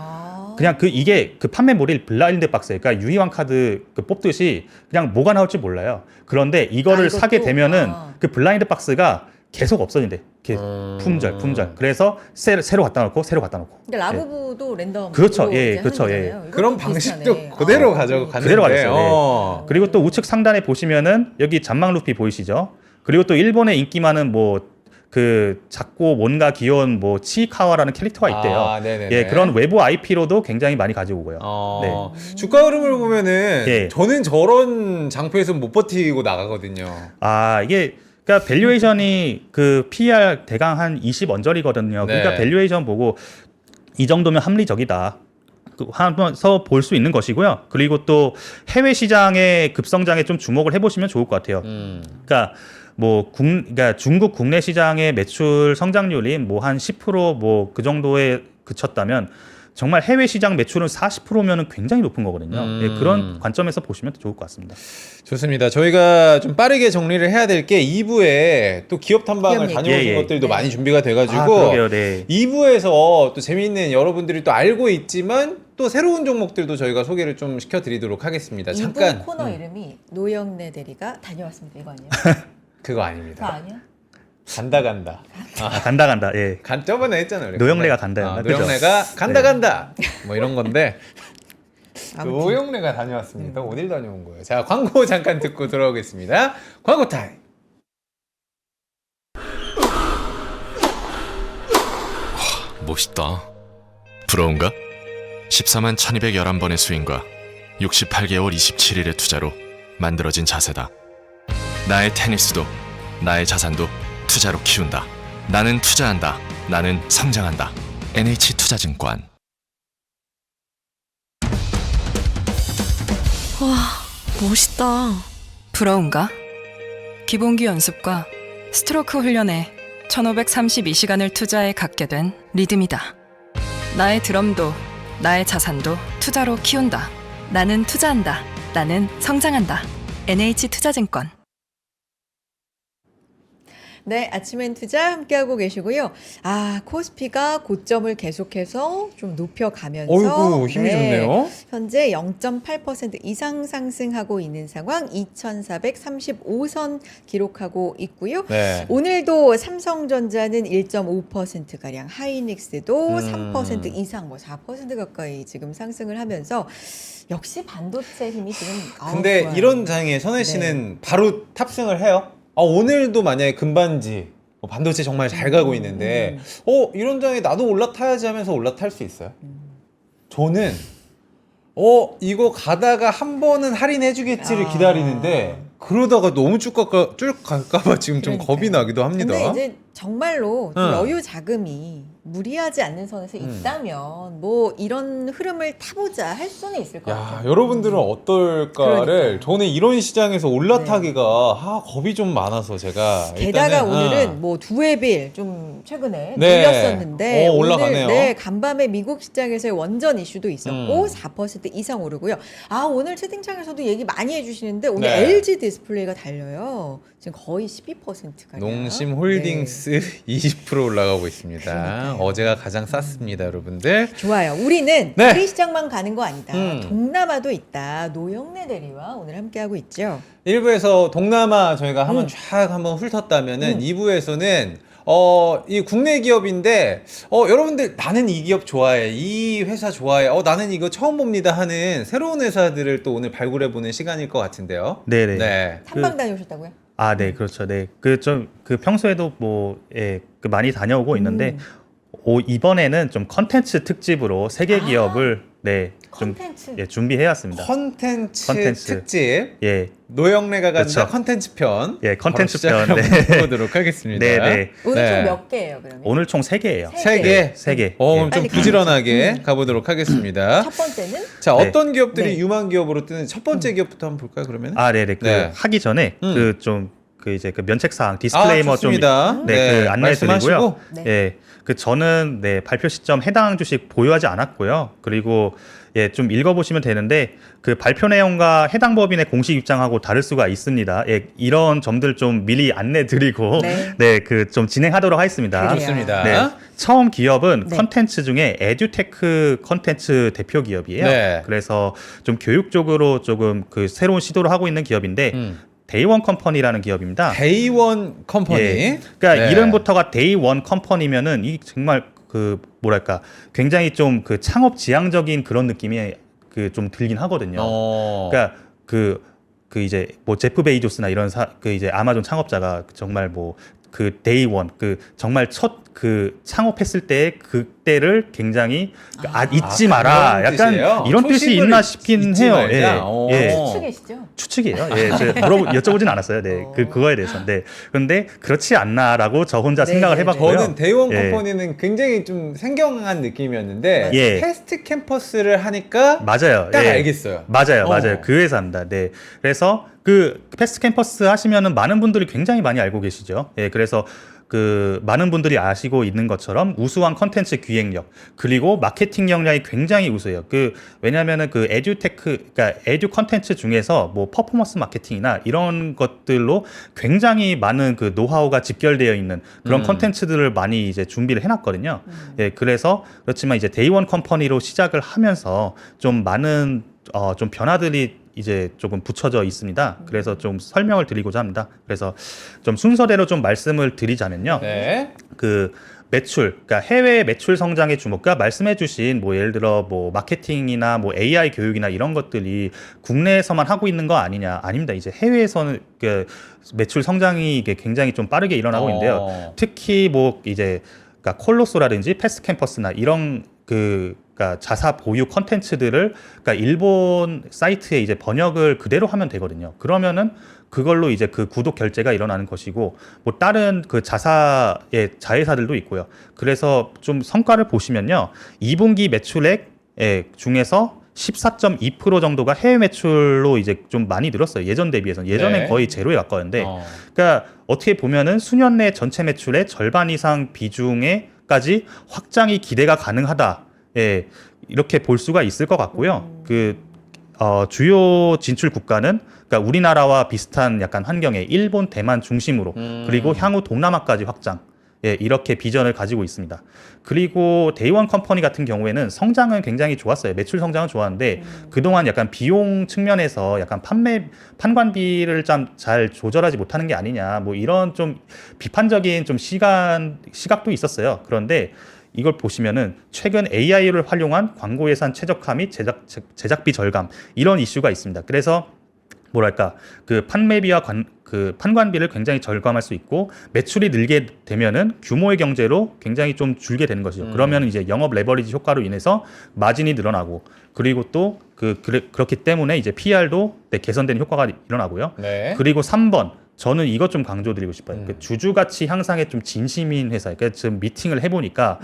그냥 이게 판매물이 블라인드 박스예요. 그러니까 유희왕 카드 뽑듯이 그냥 뭐가 나올지 몰라요. 그런데 이거를 이것도? 사게 되면은 그 블라인드 박스가 계속 없어진대. 이렇게 품절. 그래서 새로 갖다 놓고 근데 라부부도 랜덤. 그렇죠. 그렇죠. 그런 방식도 그대로 가져갔는데. 그대로 가졌어요. 그리고 또 우측 상단에 보시면은 여기 잔망 루피 보이시죠? 그리고 또 일본의 인기 많은 작고 뭔가 귀여운 치이카와라는 캐릭터가 있대요. 네네네. 그런 외부 IP로도 굉장히 많이 가지고 오고요. 네. 주가 흐름을 보면은 저는 저런 장표에서 못 버티고 나가거든요. 이게 그러니까 밸류에이션이 PER 대강 한 20 언저리거든요. 그러니까 밸류에이션 보고 이 정도면 합리적이다. 하면서 볼 수 있는 것이고요. 그리고 또 해외 시장의 급성장에 좀 주목을 해보시면 좋을 것 같아요. 그러니까 그러니까 중국 국내 시장의 매출 성장률이 한 10% 그 정도에 그쳤다면 정말 해외 시장 매출은 40%면은 굉장히 높은 거거든요. 그런 관점에서 보시면 좋을 것 같습니다. 좋습니다. 저희가 좀 빠르게 정리를 해야 될 게 2부에 또 기업 탐방을 다녀오신 것들도 많이 준비가 돼가지고 그러게요. 네. 2부에서 또 재미있는 여러분들이 또 알고 있지만 또 새로운 종목들도 저희가 소개를 좀 시켜드리도록 하겠습니다. 2부 잠깐 코너 이름이 노영래 대리가 다녀왔습니다. 이거 아니에요? 그거 아닙니다. 그거 아니야? 간다. 간다. 예. 저번에 했잖아요. 우리. 노영래가 간다였나? 노영래가 간다. 뭐 이런 건데 노영래가 다녀왔습니다. 어딜 다녀온 거예요? 자, 광고 잠깐 듣고 돌아오겠습니다. 광고 타임. 멋있다. 부러운가? 14만 1211번의 스윙과 68개월 27일의 투자로 만들어진 자세다. 나의 테니스도 나의 자산도 투자로 키운다. 나는 투자한다. 나는 성장한다. NH투자증권. 와, 멋있다. 부러운가? 기본기 연습과 스트로크 훈련에 1532시간을 투자해 갖게 된 리듬이다. 나의 드럼도 나의 자산도 투자로 키운다. 나는 투자한다. 나는 성장한다. NH투자증권. 네, 아침엔 투자 함께하고 계시고요. 아, 코스피가 고점을 계속해서 좀 높여가면서 어이구 힘이 좋네요. 현재 0.8% 이상 상승하고 있는 상황 2435선 기록하고 있고요. 네. 오늘도 삼성전자는 1.5%가량, 하이닉스도 3% 이상, 뭐 4% 가까이 지금 상승을 하면서 역시 반도체 힘이 지금 근데 좋아요. 이런 장에 선혜 씨는 바로 탑승을 해요. 오늘도 만약에 금반지 반도체 정말 잘 가고 있는데 이런 장에 나도 올라타야지 하면서 올라탈 수 있어요. 저는 이거 가다가 한 번은 할인해 주겠지를 기다리는데 그러다가 너무 쭉 갈까봐 지금 좀 그러니까요. 겁이 나기도 합니다. 근데 이제 정말로 좀 응. 여유 자금이 무리하지 않는 선에서 있다면 뭐 이런 흐름을 타보자 할 수는 있을 것 야, 같아요. 여러분들은 어떨까를 그러니까요. 저는 이런 시장에서 올라타기가 겁이 좀 많아서 제가 게다가 일단은, 오늘은 뭐 두회빌 좀 최근에 네. 눌렸었는데 올라가네요. 오늘 간밤에 미국 시장에서의 원전 이슈도 있었고 4% 이상 오르고요. 오늘 채팅창에서도 얘기 많이 해주시는데 오늘 네. LG 디스플레이가 달려요. 지금 거의 12%가량. 농심 홀딩스 20% 올라가고 있습니다. 그러니까요. 어제가 가장 쌌습니다, 여러분들. 좋아요. 우리는 네. 우리 시장만 가는 거 아니다. 음. 동남아도 있다. 노영래 대리와 오늘 함께하고 있죠. 1부에서 동남아 저희가 한번 훑었다면은 2부에서는 이 국내 기업인데 여러분들 나는 이 기업 좋아해, 이 회사 좋아해, 나는 이거 처음 봅니다 하는 새로운 회사들을 또 오늘 발굴해 보는 시간일 것 같은데요. 네네. 네. 탐방 다녀오셨다고요? 아, 네, 그렇죠. 네, 그 평소에도 뭐 많이 다녀오고 있는데 이번에는 좀 컨텐츠 특집으로 세계 기업을 좀 컨텐츠. 준비해왔습니다. 컨텐츠 특집. 예, 노영래가 간다 그렇죠. 컨텐츠 편. 예, 컨텐츠 바로 편. 시작해 보도록 하겠습니다. 네, 네. 오늘 네. 총 몇 개예요, 그러면? 오늘 총 3개예요. 세 개. 세 개. 그럼 좀 빨리 부지런하게 가보도록 하겠습니다. 첫 번째는 자, 네. 어떤 기업들이 네. 유망 기업으로 뜨는 첫 번째 기업부터 한번 볼까요, 그러면? 아, 네네. 네. 하기 전에 이제 면책 사항 디스클레이머 좀 좋습니다. 안내해드리고요. 말씀하시고. 네. 예, 저는 발표 시점 해당 주식 보유하지 않았고요. 그리고 좀 읽어보시면 되는데 그 발표 내용과 해당 법인의 공식 입장하고 다를 수가 있습니다. 예, 이런 점들 좀 미리 안내드리고 네. 좀 진행하도록 하겠습니다. 그래요. 좋습니다. 네, 처음 기업은 네. 컨텐츠 중에 에듀테크 컨텐츠 대표 기업이에요. 네. 그래서 좀 교육 쪽으로 조금 그 새로운 시도를 하고 있는 기업인데 데이원 컴퍼니라는 기업입니다. 데이원 컴퍼니. 예. 그러니까 네. 이름부터가 데이원 컴퍼니면은 이 정말 그 뭐랄까 굉장히 좀 그 창업 지향적인 그런 느낌이 그 좀 들긴 하거든요. 그러니까 그 이제 뭐 제프 베이조스나 이런 이제 아마존 창업자가 정말 뭐 그 데이원 그 정말 첫 그 창업했을 때 그때를 굉장히 잊지 마라 그런 약간 뜻이에요? 이런 뜻이 초심을 있나 싶긴 잊지 해요. 말자. 예. 추측이시죠? 추측이에요. 예, 여쭤보진 않았어요. 네, 그거에 대해서. 네, 그런데 그렇지 않나라고 저 혼자 네, 생각을 네, 해봤고요. 저는 데이원 예. 컴퍼니는 굉장히 좀 생경한 느낌이었는데 예. 패스트 캠퍼스를 하니까 맞아요. 딱 예. 알겠어요. 맞아요. 그 회사입니다. 네, 그래서 그 패스트 캠퍼스 하시면은 많은 분들이 굉장히 많이 알고 계시죠. 예, 그래서 그 많은 분들이 아시고 있는 것처럼 우수한 컨텐츠 기획력 그리고 마케팅 역량이 굉장히 우수해요. 왜냐하면은 그 에듀테크 그러니까 에듀 컨텐츠 중에서 뭐 퍼포먼스 마케팅이나 이런 것들로 굉장히 많은 그 노하우가 집결되어 있는 그런 컨텐츠들을 많이 이제 준비를 해놨거든요. 예, 그래서 그렇지만 이제 데이원 컴퍼니로 시작을 하면서 좀 많은 좀 변화들이 이제 조금 붙여져 있습니다. 그래서 좀 설명을 드리고자 합니다. 그래서 좀 순서대로 좀 말씀을 드리자면요. 네. 그 매출, 그러니까 해외 매출 성장의 주목, 그러니까 말씀해주신 뭐 예를 들어 뭐 마케팅이나 뭐 AI 교육이나 이런 것들이 국내에서만 하고 있는 거 아니냐? 아닙니다. 이제 해외에서는 그 매출 성장이 이게 굉장히 좀 빠르게 일어나고 있는데요. 특히 뭐 이제 그러니까 콜로소라든지 패스트 캠퍼스나 이런 그러니까 자사 보유 컨텐츠들을 그러니까 일본 사이트에 이제 번역을 그대로 하면 되거든요. 그러면은 그걸로 이제 그 구독 결제가 일어나는 것이고 뭐 다른 그 자사의 자회사들도 있고요. 그래서 좀 성과를 보시면요. 2분기 매출액 중에서 14.2% 정도가 해외 매출로 이제 좀 많이 늘었어요. 예전 대비해서는. 예전엔 네. 거의 제로에 가까웠는데 그러니까 어떻게 보면은 수년 내 전체 매출의 절반 이상 비중에까지 확장이 기대가 가능하다. 예, 이렇게 볼 수가 있을 것 같고요. 주요 진출 국가는 그러니까 우리나라와 비슷한 약간 환경에 일본, 대만 중심으로 그리고 향후 동남아까지 확장. 예, 이렇게 비전을 가지고 있습니다. 그리고 데이원 컴퍼니 같은 경우에는 성장은 굉장히 좋았어요. 매출 성장은 좋았는데 그동안 약간 비용 측면에서 약간 판관비를 좀 잘 조절하지 못하는 게 아니냐. 뭐 이런 좀 비판적인 좀 시각도 있었어요. 그런데 이걸 보시면은 최근 AI를 활용한 광고 예산 최적화 및 제작비 절감 이런 이슈가 있습니다. 그래서 뭐랄까 그 판매비와 그 판관비를 굉장히 절감할 수 있고 매출이 늘게 되면은 규모의 경제로 굉장히 좀 줄게 되는 것이죠. 그러면 이제 영업 레버리지 효과로 인해서 마진이 늘어나고 그리고 또 그렇기 때문에 이제 PR도 개선되는 효과가 일어나고요. 네. 그리고 3번 저는 이것 좀 강조드리고 싶어요. 그 주주 가치 향상에 좀 진심인 회사. 그러니까 지금 미팅을 해보니까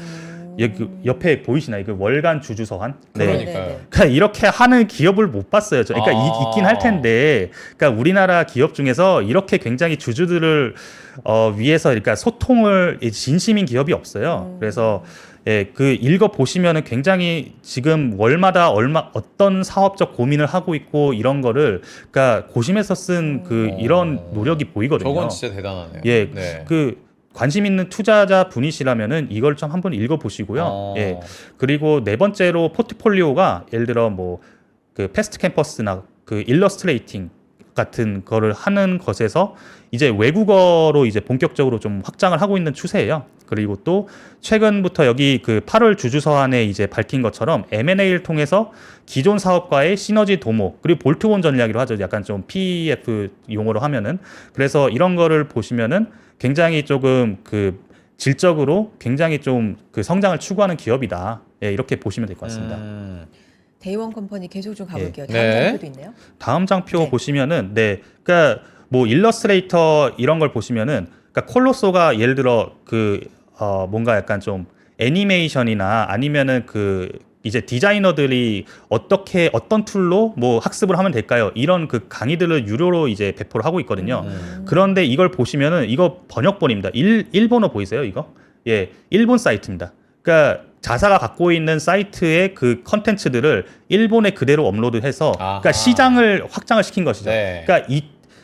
여기 옆에 보이시나요? 그 월간 주주 서한. 그러니까요. 그러니까 이렇게 하는 기업을 못 봤어요. 그러니까 있긴 할 텐데, 그러니까 우리나라 기업 중에서 이렇게 굉장히 주주들을 위해서 그러니까 소통을 진심인 기업이 없어요. 그래서 예, 그 읽어 보시면은 굉장히 지금 월마다 어떤 사업적 고민을 하고 있고 이런 거를 그러니까 고심해서 쓴 그 이런 노력이 보이거든요. 저건 진짜 대단하네요. 예, 네. 그 관심 있는 투자자 분이시라면은 이걸 좀 한번 읽어보시고요. 예, 그리고 네 번째로 포트폴리오가 예를 들어 뭐 그 패스트 캠퍼스나 그 일러스트레이팅 같은 거를 하는 것에서 이제 외국어로 이제 본격적으로 좀 확장을 하고 있는 추세예요. 그리고 또 최근부터 여기 그 8월 주주 서한에 이제 밝힌 것처럼 M&A를 통해서 기존 사업과의 시너지 도모 그리고 볼트온 전략이라고 하죠. 약간 좀 PEF 용어로 하면은 그래서 이런 거를 보시면은 굉장히 조금 그 질적으로 굉장히 좀 그 성장을 추구하는 기업이다. 예, 이렇게 보시면 될 것 같습니다. 데이원 컴퍼니 계속 좀 가볼게요. 다음 네. 장표도 있네요. 다음 장표 네. 보시면은 그러니까 뭐 일러스트레이터 이런 걸 보시면은 그러니까 콜로소가 예를 들어 뭔가 약간 좀 애니메이션이나 아니면은 이제 디자이너들이 어떤 툴로 뭐 학습을 하면 될까요? 이런 그 강의들을 유료로 이제 배포를 하고 있거든요. 그런데 이걸 보시면은 이거 번역본입니다. 일본어 보이세요? 이거? 예, 일본 사이트입니다. 그러니까 자사가 갖고 있는 사이트의 그 컨텐츠들을 일본에 그대로 업로드해서 그러니까 시장을 확장을 시킨 것이죠. 네. 그러니까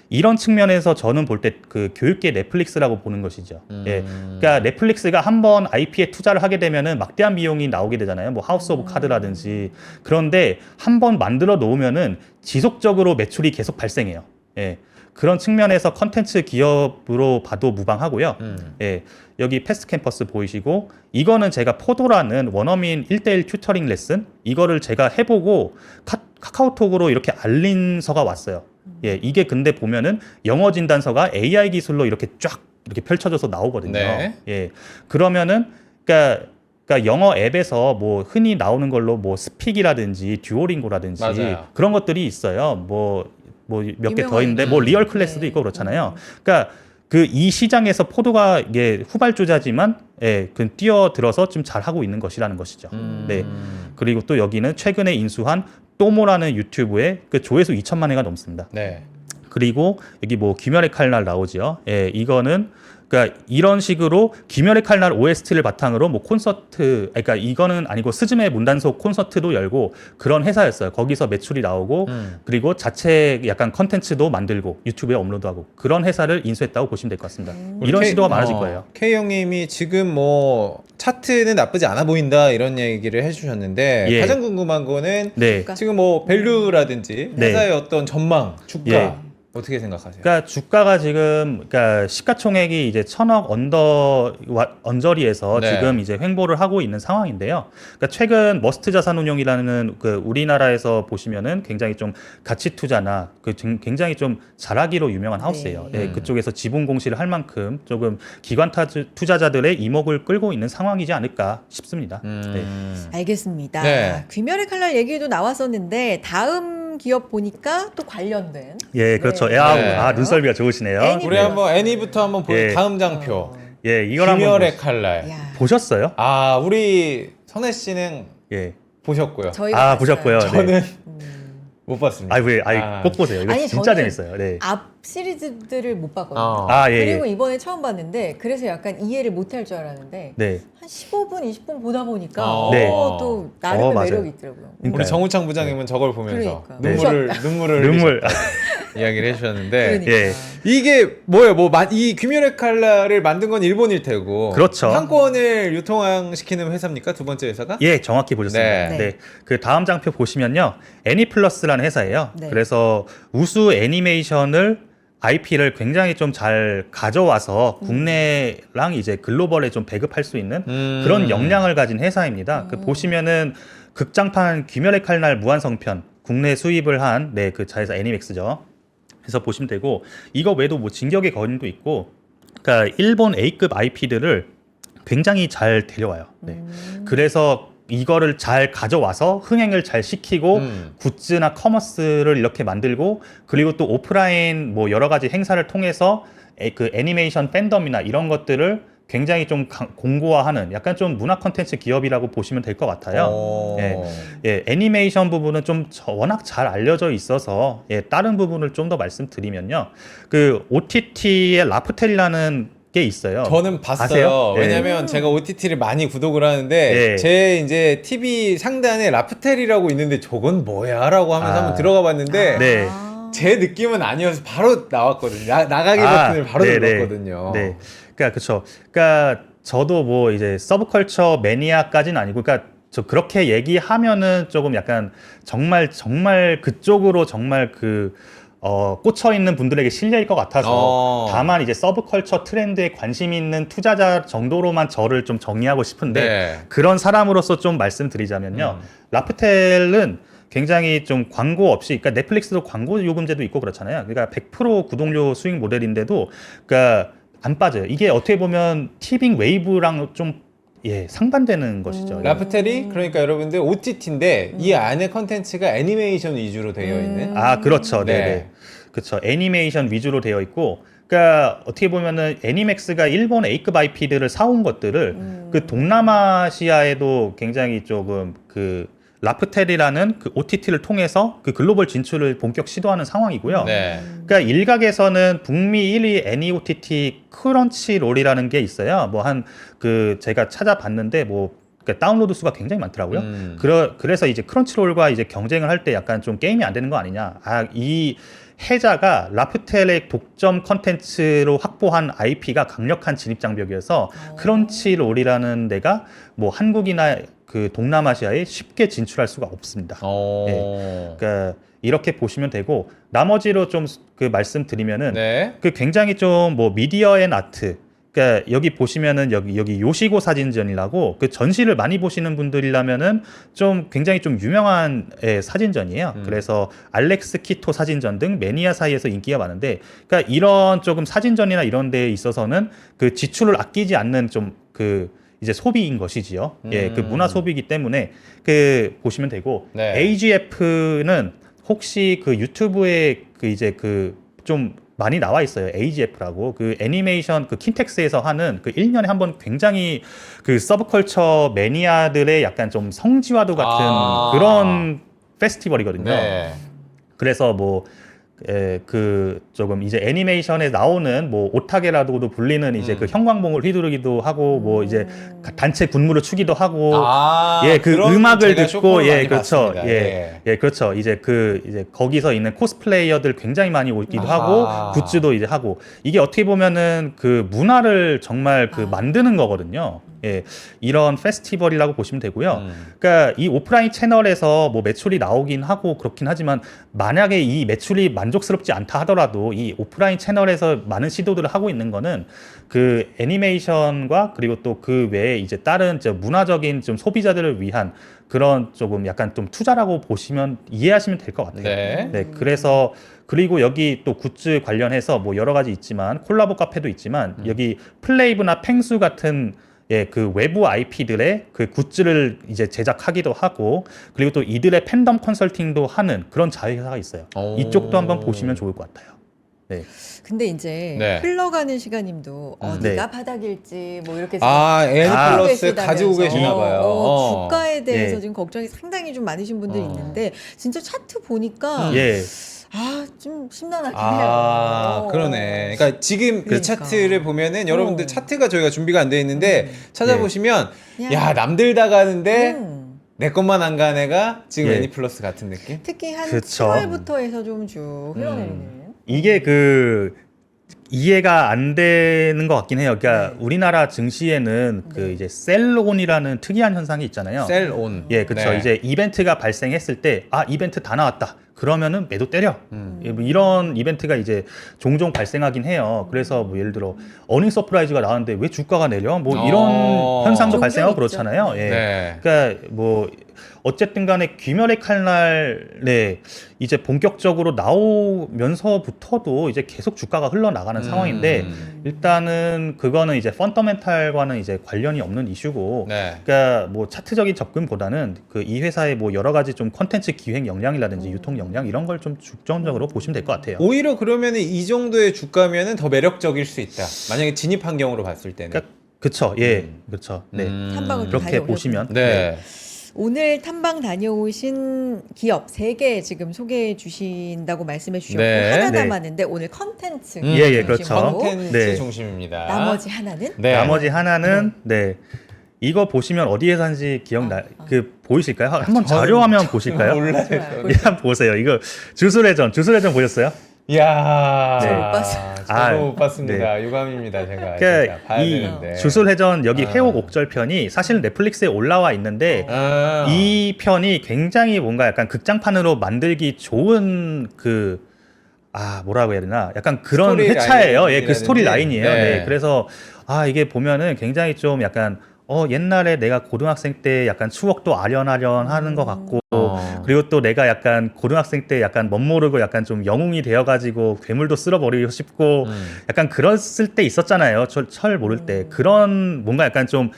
이런 측면에서 저는 볼 때 그 교육계 넷플릭스라고 보는 것이죠. 예. 그러니까 넷플릭스가 한번 IP에 투자를 하게 되면은 막대한 비용이 나오게 되잖아요. 뭐 하우스 오브 카드라든지. 그런데 한번 만들어 놓으면은 지속적으로 매출이 계속 발생해요. 예. 그런 측면에서 컨텐츠 기업으로 봐도 무방하고요. 예. 여기 패스트 캠퍼스 보이시고 이거는 제가 포도라는 원어민 1:1 튜터링 레슨 이거를 제가 해보고 카카오톡으로 이렇게 알린서가 왔어요. 예, 이게 근데 보면은 영어 진단서가 AI 기술로 이렇게 쫙 이렇게 펼쳐져서 나오거든요. 네. 예, 그러면은 그러니까 영어 앱에서 뭐 흔히 나오는 걸로 뭐 스픽이라든지 듀오링고라든지 맞아요. 그런 것들이 있어요. 뭐 몇 개 더 유명한 있는데 뭐 리얼 클래스도 네. 있고 그렇잖아요. 그러니까 이 시장에서 포도가 이게 후발주자지만 그 뛰어들어서 좀 잘하고 있는 것이라는 것이죠. 네. 그리고 또 여기는 최근에 인수한 또모라는 유튜브에 그 조회수 2천만 회가 넘습니다. 네. 그리고 여기 뭐 귀멸의 칼날 나오죠. 예, 이거는 그러니까 이런 식으로 귀멸의 칼날 OST를 바탕으로 뭐 콘서트, 그러니까 이거는 아니고 스즈메 문단속 콘서트도 열고 그런 회사였어요. 거기서 매출이 나오고 그리고 자체 약간 컨텐츠도 만들고 유튜브에 업로드하고 그런 회사를 인수했다고 보시면 될 것 같습니다. 이런 시도가 많아질 거예요. K 형님이 지금 뭐 차트는 나쁘지 않아 보인다 이런 얘기를 해주셨는데 예. 가장 궁금한 거는 네. 지금 뭐 밸류라든지 네. 회사의 어떤 전망, 주가 예. 어떻게 생각하세요? 그러니까 주가가 지금 그러니까 시가총액이 이제 1,000억 언저리에서 네. 지금 이제 횡보를 하고 있는 상황인데요. 그러니까 최근 머스트 자산운용이라는 그 우리나라에서 보시면은 굉장히 좀 가치 투자나 굉장히 좀 잘하기로 유명한 하우스예요. 네. 예, 그쪽에서 지분 공시를 할 만큼 조금 기관 투자자들의 이목을 끌고 있는 상황이지 않을까 싶습니다. 네. 알겠습니다. 네. 귀멸의 칼날 얘기도 나왔었는데 다음 기업 보니까 또 관련된. 예, 그렇죠. 네. 야, 눈썰미가 좋으시네요. 애니. 우리 한번 애니부터 한번 예. 다음 장표. 예, 이걸 한번 귀멸의 칼날. 야, 보셨어요? 아, 우리 선혜 씨는 예. 보셨고요. 저희가 아, 봤어요. 보셨고요. 네. 저는 못 봤습니다. 꼭 보세요. 이거 아니, 진짜 저는 재밌어요. 네. 앞 시리즈들을 못 봤거든요. 아, 예, 그리고 예. 이번에 처음 봤는데 그래서 약간 이해를 못할 줄 알았는데 네. 한 15분, 20분 보다 보니까 네. 또 나름의 맞아요. 매력이 있더라고요. 그러니까요. 우리 정우창 부장님은 저걸 보면서 그러니까. 눈물을 눈물. 흘리셨다고 이야기를 해주셨는데 그러니까. 예. 이게 뭐예요? 이 귀멸의 칼날을 만든 건 일본일 테고 그렇죠. 판권을 유통시키는 회사입니까? 두 번째 회사가? 예, 정확히 보셨습니다. 네. 네. 그 다음 장표 보시면요. 애니플러스라는 회사예요. 네. 그래서 우수 애니메이션을 IP를 굉장히 좀 잘 가져와서 국내랑 이제 글로벌에 좀 배급할 수 있는 그런 역량을 가진 회사입니다. 그 보시면은 극장판 귀멸의 칼날 무한성편 국내 수입을 한 그 자회사 애니맥스죠. 그래서 보시면 되고 이거 외에도 뭐 진격의 거인도 있고 그러니까 일본 A급 IP들을 굉장히 잘 데려와요. 네. 그래서 이거를 잘 가져와서 흥행을 잘 시키고 굿즈나 커머스를 이렇게 만들고 그리고 또 오프라인 뭐 여러 가지 행사를 통해서 그 애니메이션 팬덤이나 이런 것들을 굉장히 좀 공고화하는 약간 좀 문화 콘텐츠 기업이라고 보시면 될 것 같아요. 예, 애니메이션 부분은 좀 워낙 잘 알려져 있어서 다른 부분을 좀 더 말씀드리면요. 그 OTT의 라프텔이라는 게 있어요. 저는 봤어요. 아세요? 왜냐면 제가 OTT를 많이 구독을 하는데 제 이제 TV 상단에 라프텔이라고 있는데 저건 뭐야라고 하면서 한번 들어가 봤는데 네. 제 느낌은 아니어서 바로 나왔거든요. 나가기 버튼을 바로 눌렀거든요. 네. 그러니까 그렇죠. 그러니까 저도 뭐 이제 서브컬처 매니아까지는 아니고 그러니까 저 그렇게 얘기하면은 조금 약간 정말 그쪽으로 정말 꽂혀 있는 분들에게 실례일 것 같아서 다만 이제 서브컬처 트렌드에 관심 있는 투자자 정도로만 저를 좀 정의하고 싶은데 그런 사람으로서 좀 말씀드리자면요. 라프텔은 굉장히 좀 광고 없이, 그러니까 넷플릭스도 광고 요금제도 있고 그렇잖아요. 그러니까 100% 구독료 수익 모델인데도 그러니까 안 빠져요. 이게 어떻게 보면 티빙 웨이브랑 좀 상반되는 것이죠. 라프텔이 그러니까 여러분들 OTT인데 이 안에 컨텐츠가 애니메이션 위주로 되어 있는. 아, 그렇죠. 네. 네. 그렇죠. 애니메이션 위주로 되어 있고, 그러니까 어떻게 보면은 애니맥스가 일본 A급 IP들을 사온 것들을 그 동남아시아에도 굉장히 조금 라프텔이라는 그 OTT를 통해서 그 글로벌 진출을 본격 시도하는 상황이고요. 네. 그러니까 일각에서는 북미 1위 애니 OTT 크런치롤이라는 게 있어요. 뭐 제가 찾아봤는데 그러니까 다운로드 수가 굉장히 많더라고요. 그래서 이제 크런치롤과 이제 경쟁을 할 때 약간 좀 게임이 안 되는 거 아니냐. 이 해자가 라프텔의 독점 컨텐츠로 확보한 IP가 강력한 진입 장벽이어서 크런치롤이라는 데가 뭐 한국이나 그 동남아시아에 쉽게 진출할 수가 없습니다. 그러니까 이렇게 보시면 되고 나머지로 좀 말씀드리면은 그 굉장히 좀 뭐 미디어 앤 아트, 그러니까 여기 보시면은 여기 요시고 사진전이라고 그 전시를 많이 보시는 분들이라면은 좀 굉장히 좀 유명한 사진전이에요. 그래서 알렉스 키토 사진전 등 매니아 사이에서 인기가 많은데, 그러니까 이런 조금 사진전이나 이런 데에 있어서는 그 지출을 아끼지 않는 좀 이제 소비인 것이지요. 그 문화 소비이기 때문에 보시면 되고 AGF는 혹시 그 유튜브에 이제 좀 많이 나와 있어요. AGF라고 그 애니메이션 킨텍스에서 하는 1년에 한 번 굉장히 서브컬처 매니아들의 약간 좀 성지와도 같은 그런 페스티벌이거든요. 그래서 조금 이제 애니메이션에 나오는 오타게라고도 불리는 이제 형광봉을 휘두르기도 하고 이제 단체 군무를 추기도 하고 음악을 듣고 그렇죠. 그렇죠. 이제 이제 거기서 있는 코스플레이어들 굉장히 많이 오기도 하고 굿즈도 이제 하고, 이게 어떻게 보면은 문화를 정말 만드는 거거든요. 이런 페스티벌이라고 보시면 되고요. 그러니까 이 오프라인 채널에서 매출이 나오긴 하고 그렇긴 하지만 만약에 이 매출이 만족스럽지 않다 하더라도 이 오프라인 채널에서 많은 시도들을 하고 있는 거는 애니메이션과 그리고 또 외에 이제 다른 문화적인 좀 소비자들을 위한 그런 조금 약간 좀 투자라고 보시면 이해하시면 될 것 같아요. 그래서 그리고 여기 또 굿즈 관련해서 여러 가지 있지만 콜라보 카페도 있지만 여기 플레이브나 펭수 같은 외부 IP들의 굿즈를 이제 제작하기도 하고, 그리고 또 이들의 팬덤 컨설팅도 하는 그런 자회사가 있어요. 이쪽도 한번 보시면 좋을 것 같아요. 네. 근데 이제 네. 흘러가는 시간님도 어디가 네. 바닥일지 뭐 이렇게 N 아, 플러스 가지고 계시나 봐요. 주가에 대해서 예. 지금 걱정이 상당히 좀 많으신 분들 있는데 진짜 차트 보니까 예. 좀 심란하긴 아, 해요. 그러네. 그러니까 지금 이 그러니까. 차트를 보면은 여러분들 어. 차트가 저희가 준비가 안 돼 있는데 찾아보시면 그냥, 야, 남들 다 가는데 음. 내 것만 안 간 애가 지금 예. 애니 플러스 같은 느낌? 특히 한 그쵸. 7월부터 해서 좀 쭉 흘러내리는. 이게 이해가 안 되는 것 같긴 해요. 그러니까 네. 우리나라 증시에는 네. 이제 셀온이라는 특이한 현상이 있잖아요. 셀온. 예, 그렇죠. 네. 이제 이벤트가 발생했을 때 이벤트 다 나왔다. 그러면은 매도 때려. 예, 뭐 이런 이벤트가 이제 종종 발생하긴 해요. 그래서 뭐 예를 들어 어닝 서프라이즈가 나왔는데 왜 주가가 내려? 뭐 이런 현상도 종종 발생하고 있죠. 그렇잖아요. 예. 네. 그러니까 뭐 어쨌든 간에 귀멸의 칼날에 이제 본격적으로 나오면서부터도 이제 계속 주가가 흘러나가는 상황인데 일단은 그거는 이제 펀더멘탈과는 이제 관련이 없는 이슈고 네. 그러니까 뭐 차트적인 접근보다는 이 회사의 뭐 여러 가지 좀 컨텐츠 기획 역량이라든지 유통 역량 이런 걸 좀 중점적으로 보시면 될 것 같아요. 오히려 그러면은 이 정도의 주가면은 더 매력적일 수 있다. 만약에 진입 환경으로 봤을 때는. 그러니까 그쵸, 예, 그렇죠. 네, 탐방을 좀 그렇게 다녀오셨군요. 보시면 네. 오늘 탐방 다녀오신 기업 3개 지금 소개해 주신다고 말씀해 주셨고 네. 하나 네. 남았는데 오늘 컨텐츠 예, 예, 중심으로 그렇죠. 컨텐츠 네. 중심입니다. 나머지 하나는 네. 나머지 하나는 네. 이거 보시면 어디에 산지 기억나 보이실까요? 한번 자료 화면 보실까요? 몰라요. 좋아요. 일단 보세요. 이거 주술회전 보셨어요? 이야. 저못 봤어요. 저도 못 봤습니다. 유감입니다. 제가 진짜 그러니까 봐야 이 되는데. 주술회전 여기 해옥 옥절편이 사실 넷플릭스에 올라와 있는데 아. 이 편이 굉장히 뭔가 약간 극장판으로 만들기 좋은 뭐라고 해야 되나? 약간 그런 스토리 회차예요. 예, 그 라인이라든지. 스토리 라인이에요. 네. 네. 그래서 이게 보면은 굉장히 좀 약간 옛날에 내가 고등학생 때 약간 추억도 아련아련 하는 것 같고 그리고 또 내가 약간 고등학생 때 약간 멋모르고 약간 좀 영웅이 되어가지고 괴물도 쓸어버리고 싶고 약간 그랬을 때 있었잖아요. 철 모를 때 그런 뭔가 약간 좀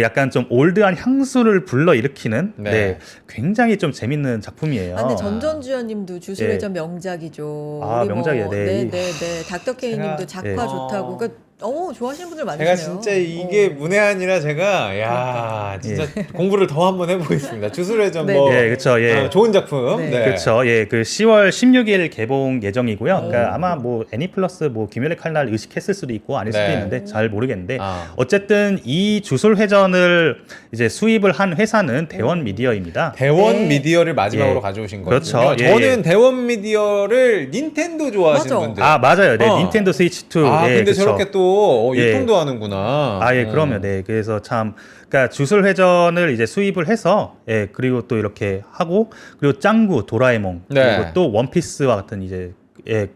약간 좀 올드한 향수를 불러일으키는 네. 굉장히 좀 재밌는 작품이에요. 근데 전전주연님도 주술회전 명작이죠. 우리 명작이에요. 네. 네네네. 닥터케이님도 제가- 작화 네. 좋다고. 그러니까 좋아하시는 분들 많으시네요. 제가 진짜 이게 문외한이라 제가 야 진짜 공부를 더 한번 해보겠습니다. 주술회전 네. 뭐 예, 그렇죠. 예. 좋은 작품. 네. 네. 그렇죠. 예, 10월 16일 개봉 예정이고요. 그러니까 아마 뭐 애니플러스 뭐 귀멸의 칼날 의식했을 수도 있고 아닐 수도 네. 있는데 잘 모르겠는데 어쨌든 이 주술회전을 이제 수입을 한 회사는 대원 미디어입니다. 대원 네. 미디어를 마지막으로 예. 가져오신 그렇죠. 거거든요. 예, 저는 예. 대원 미디어를 닌텐도 좋아하시는 맞아. 분들. 맞아요. 네, 어. 닌텐도 스위치 2. 근데 그쵸. 저렇게 또 예. 유통도 하는구나. 예, 그러면 네. 그래서 그러니까 주술회전을 이제 수입을 해서 그리고 또 이렇게 하고 그리고 짱구, 도라에몽 네. 그리고 또 원피스와 같은 이제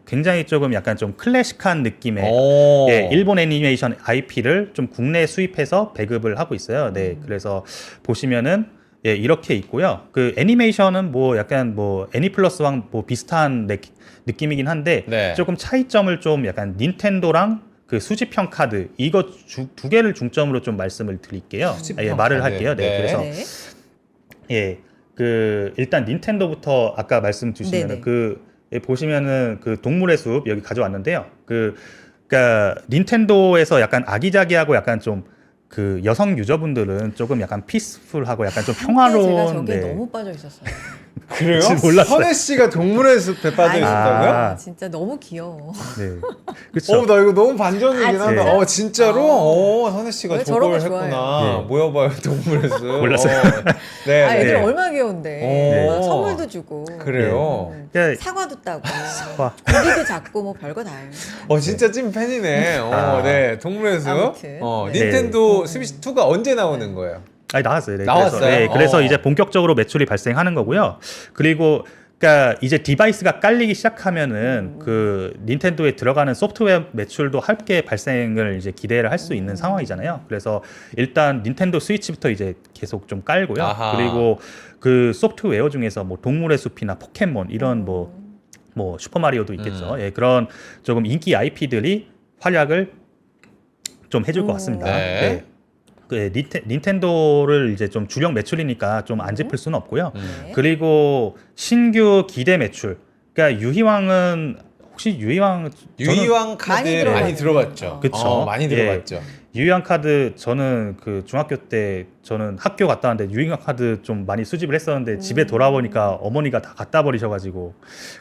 굉장히 조금 약간 좀 클래식한 느낌의 오. 일본 애니메이션 IP를 좀 국내에 수입해서 배급을 하고 있어요. 네, 그래서 보시면은 이렇게 있고요. 그 애니메이션은 뭐 약간 뭐 애니플러스랑 뭐 비슷한 느낌이긴 한데 네. 조금 차이점을 좀 약간 닌텐도랑 그 수집형 카드 이거 두 개를 중점으로 좀 말씀을 드릴게요. 수집형 말을 카드. 할게요. 네, 네. 그래서 일단 닌텐도부터 아까 말씀 주시면 네네. 보시면은 그 동물의 숲 여기 가져왔는데요. 그러니까 닌텐도에서 약간 아기자기하고 약간 좀 그 여성 유저분들은 조금 약간 피스풀하고 약간 좀 평화로운 제가 저게 너무 빠져 있었어요. 그래요? 몰랐어요. 선혜 씨가 동물의 숲에 빠져 있었다고요? 진짜 너무 귀여워. 네. 그렇죠. 나 이거 너무 반전이긴 진짜? 한다. 진짜로? 선혜 왜 씨가 저런 거 저걸 했구나. 좋아해요? 모여봐요, 동물의 숲. 몰랐어요. 네. 애들 네. 얼마나 귀여운데. 오. 선물도 주고. 그래요? 그러니까 사과도 따고. 사과. 고기도 잡고 뭐 별거 다 해요. 진짜 찐 팬이네. 네. 동물의 숲. 아무튼. 닌텐도 스위치 2가 언제 나오는 거예요? 나왔어요. 네. 나왔어요? 그래서 이제 본격적으로 매출이 발생하는 거고요. 그리고 그러니까 이제 디바이스가 깔리기 시작하면은 그 닌텐도에 들어가는 소프트웨어 매출도 함께 발생을 이제 기대를 할 수 있는 상황이잖아요. 그래서 일단 닌텐도 스위치부터 이제 계속 좀 깔고요. 아하. 그리고 그 소프트웨어 중에서 뭐 동물의 숲이나 포켓몬 이런 뭐 슈퍼 마리오도 있겠죠. 그런 조금 인기 IP들이 활약을 좀 해줄 것 같습니다. 네. 닌텐도를 이제 좀 주력 매출이니까 좀 안 짚을 수는 없고요. 네. 그리고 신규 기대 매출. 그러니까 유희왕은 혹시 유희왕 유희왕 카드 많이 들어봤죠. 그쵸. 많이 예. 들어봤죠. 유희왕 카드 저는 그 중학교 때 저는 학교 갔다 왔는데 유희왕 카드 좀 많이 수집을 했었는데 집에 돌아보니까 어머니가 다 갖다 버리셔가지고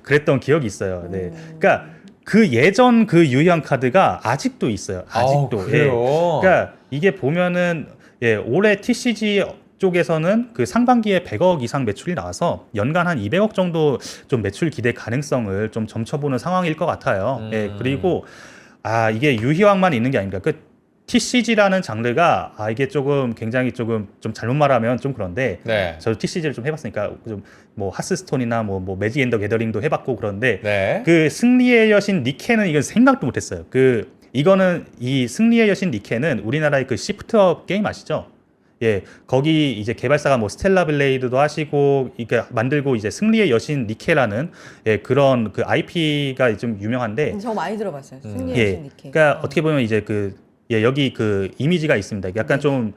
그랬던 기억이 있어요. 네, 그러니까 그 예전 그 유희왕 카드가 아직도 있어요. 아직도. 그래요. 그러니까 이게 보면은 올해 TCG 쪽에서는 그 상반기에 100억 이상 매출이 나와서 연간 한 200억 정도 좀 매출 기대 가능성을 좀 점쳐보는 상황일 것 같아요. 그리고 이게 유희왕만 있는 게 아닙니다. 그 TCG라는 장르가 이게 조금 굉장히 조금 좀 잘못 말하면 좀 그런데 네. 저도 TCG를 좀 해봤으니까 좀 뭐 하스스톤이나 뭐 매직 앤 더 게더링도 해봤고 그런데 네. 그 승리의 여신 니케는 이건 생각도 못했어요. 이거는 이 승리의 여신 니케는 우리나라의 그 시프트업 게임 아시죠? 예, 거기 이제 개발사가 뭐 스텔라 블레이드도 하시고 이게 만들고 이제 승리의 여신 니케라는 그런 그 IP가 좀 유명한데 저 많이 들어봤어요. 승리의 여신 니케. 그러니까 어떻게 보면 이제 여기 그 이미지가 있습니다. 약간 좀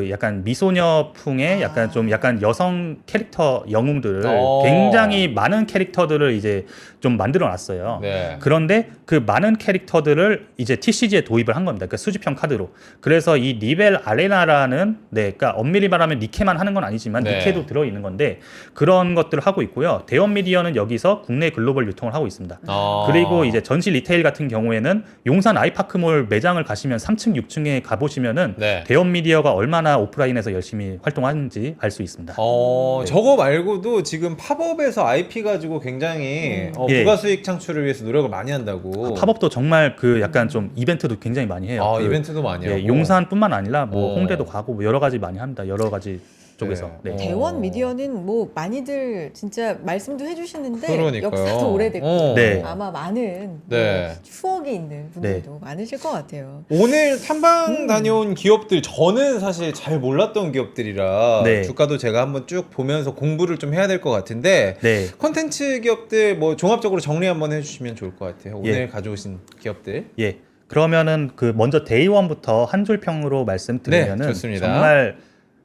약간 미소녀풍의 약간 좀 약간 여성 캐릭터 영웅들을 굉장히 많은 캐릭터들을 이제 좀 만들어 놨어요. 네. 그런데 그 많은 캐릭터들을 이제 TCG에 도입을 한 겁니다. 그 수집형 카드로. 그래서 이 리벨 아레나라는 그러니까 엄밀히 말하면 니케만 하는 건 아니지만 네. 니케도 들어 있는 건데 그런 것들을 하고 있고요. 대원 미디어는 여기서 국내 글로벌 유통을 하고 있습니다. 그리고 이제 전시 리테일 같은 경우에는 용산 아이파크몰 매장을 가시면 3층, 6층에 가보시면은 네. 대원 미디어가 얼마나 오프라인에서 열심히 활동하는지 알 수 있습니다. 저거 말고도 지금 팝업에서 IP 가지고 굉장히 부가 수익 창출을 위해서 노력을 많이 한다고. 팝업도 정말 약간 좀 이벤트도 굉장히 많이 해요. 이벤트도 많이 하고. 용산뿐만 아니라 뭐 홍대도 가고 뭐 여러 가지 많이 합니다. 여러 가지 쪽에서. 네. 네. 대원 미디어는 뭐 많이들 진짜 말씀도 해주시는데 그러니까요. 역사도 오래됐고 네. 아마 많은 네. 추억이 있는 분들도 많으실 것 같아요. 오늘 탐방 다녀온 기업들 저는 사실 잘 몰랐던 기업들이라 네. 주가도 제가 한번 쭉 보면서 공부를 좀 해야 될 것 같은데 네. 콘텐츠 기업들 뭐 종합적으로 정리 한번 해주시면 좋을 것 같아요. 오늘 예. 가져오신 기업들. 예. 그러면은 먼저 데이원부터 한 줄 평으로 말씀드리면은 네, 좋습니다. 정말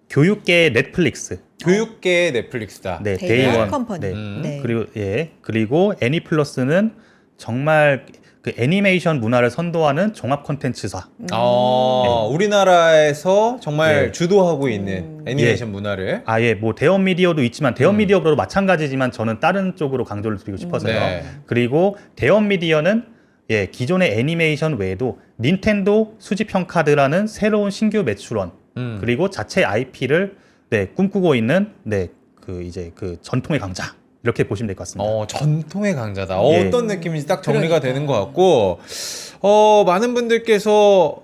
교육계 넷플릭스. 교육계의 넷플릭스다. 네, 데이원 데이원 컴퍼니. 네. 네. 그리고 애니플러스는 정말 그 애니메이션 문화를 선도하는 종합 콘텐츠사. 우리나라에서 정말 예. 주도하고 있는 애니메이션 문화를. 뭐 대원 미디어도 있지만 대원 미디어도 마찬가지지만 저는 다른 쪽으로 강조를 드리고 싶어서요. 네. 그리고 대원 미디어는 기존의 애니메이션 외에도 닌텐도 수집형 카드라는 새로운 신규 매출원 그리고 자체 IP를 꿈꾸고 있는 그 전통의 강자 이렇게 보시면 될 것 같습니다. 전통의 강자다. 예. 어떤 느낌인지 딱 정리가 그러니까. 되는 것 같고, 많은 분들께서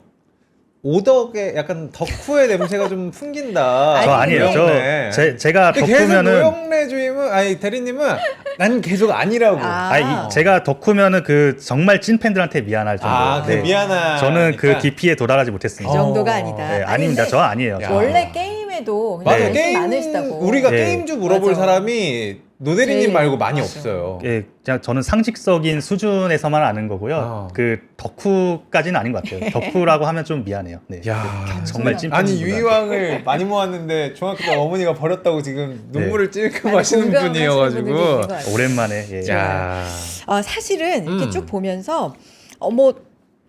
오덕의 약간 덕후의 냄새가 좀 풍긴다. 저 아니에요. 노영래. 제가 계속 덕후면은 노영래 주임은 대리님은 난 계속 아니라고. 제가 덕후면은 정말 찐 팬들한테 미안할 정도. 미안한. 저는 그 깊이에 도달하지 그 못했습니다. 정도가 아니다. 네, 아닙니다. 근데 저 아니에요. 야. 원래 게임에도 맞아. 관심 게임 많으시다고. 우리가 네. 게임주 물어볼 맞아. 사람이 노대리님 제일 말고 많이 맞아. 없어요. 그냥 저는 상식적인 수준에서만 아는 거고요. 그 덕후까지는 아닌 것 같아요. 덕후라고 하면 좀 미안해요. 네. 야, 정말 찐 아니 팬입니다. 유희왕을 많이 모았는데 중학교 때 어머니가 버렸다고 지금 눈물을 찔끔 하시는 공감하시는 분이어가지고. 분들도 있는 것 같아요. 오랜만에. 예. 야. 사실은 이렇게 쭉 보면서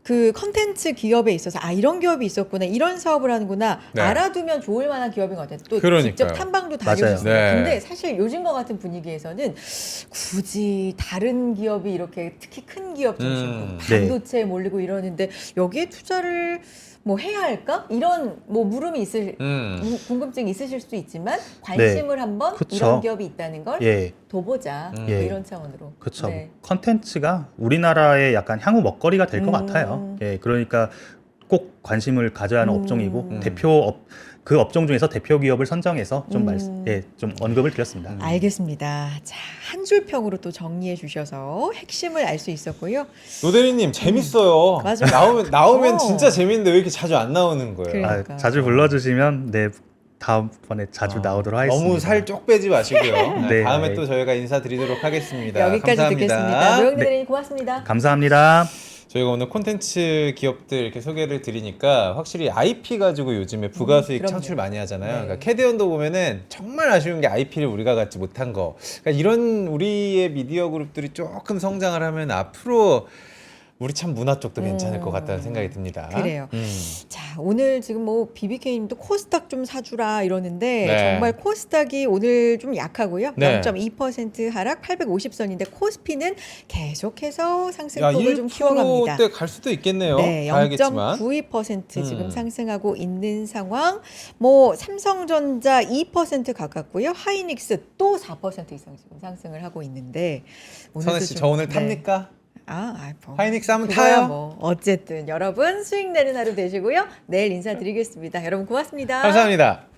그 컨텐츠 기업에 있어서 이런 기업이 있었구나, 이런 사업을 하는구나 네. 알아두면 좋을 만한 기업인 것 같아요. 또 그러니까요. 직접 탐방도 맞아요. 다녀오셨어요. 네. 근데 사실 요즘과 같은 분위기에서는 굳이 다른 기업이 이렇게 특히 큰 기업들 반도체에 몰리고 이러는데 여기에 투자를 해야 할까? 이런 물음이 궁금증이 있으실 수도 있지만 관심을 한번 그쵸. 이런 기업이 있다는 걸 예. 둬보자. 예. 이런 차원으로. 그렇죠. 네. 컨텐츠가 우리나라의 약간 향후 먹거리가 될 것 같아요. 예, 그러니까 꼭 관심을 가져야 하는 업종이고 그 업종 중에서 대표 기업을 선정해서 좀 언급을 드렸습니다. 알겠습니다. 자, 한 줄 평으로 또 정리해 주셔서 핵심을 알 수 있었고요. 노대리님 재밌어요. 맞아. 나오면 진짜 재밌는데 왜 이렇게 자주 안 나오는 거예요? 그러니까. 자주 불러주시면 다음번에 자주 나오도록 하겠습니다. 너무 살 쪽 빼지 마시고요. 네. 다음에 또 저희가 인사드리도록 하겠습니다. 여기까지 감사합니다. 듣겠습니다. 노영래 대리님 고맙습니다. 감사합니다. 저희가 오늘 콘텐츠 기업들 이렇게 소개를 드리니까 확실히 IP 가지고 요즘에 부가수익 그럼요. 창출 많이 하잖아요. 네. 그러니까 캐대언도 보면은 정말 아쉬운 게 IP를 우리가 갖지 못한 거. 그러니까 이런 우리의 미디어 그룹들이 조금 성장을 하면 앞으로 우리 참 문화 쪽도 괜찮을 것 같다는 생각이 듭니다. 그래요. 자, 오늘 지금 뭐 BBK님도 코스닥 좀 사주라 이러는데 네. 정말 코스닥이 오늘 좀 약하고요. 네. 0.2% 하락 850선인데 코스피는 계속해서 야, 상승폭을 좀 키워갑니다. 1%대 갈 수도 있겠네요. 네, 봐야겠지만. 0.92% 지금 음. 상승하고 있는 상황. 뭐 삼성전자 2% 가깝고요. 하이닉스 또 4% 이상 지금 상승을 하고 있는데 오늘도 선혜 씨, 좀- 저 오늘 네. 탑니까? 뭐. 하이닉스 한번 그거야 타요? 뭐 어쨌든 여러분 수익 내는 하루 되시고요. 내일 인사드리겠습니다. 여러분 고맙습니다. 감사합니다.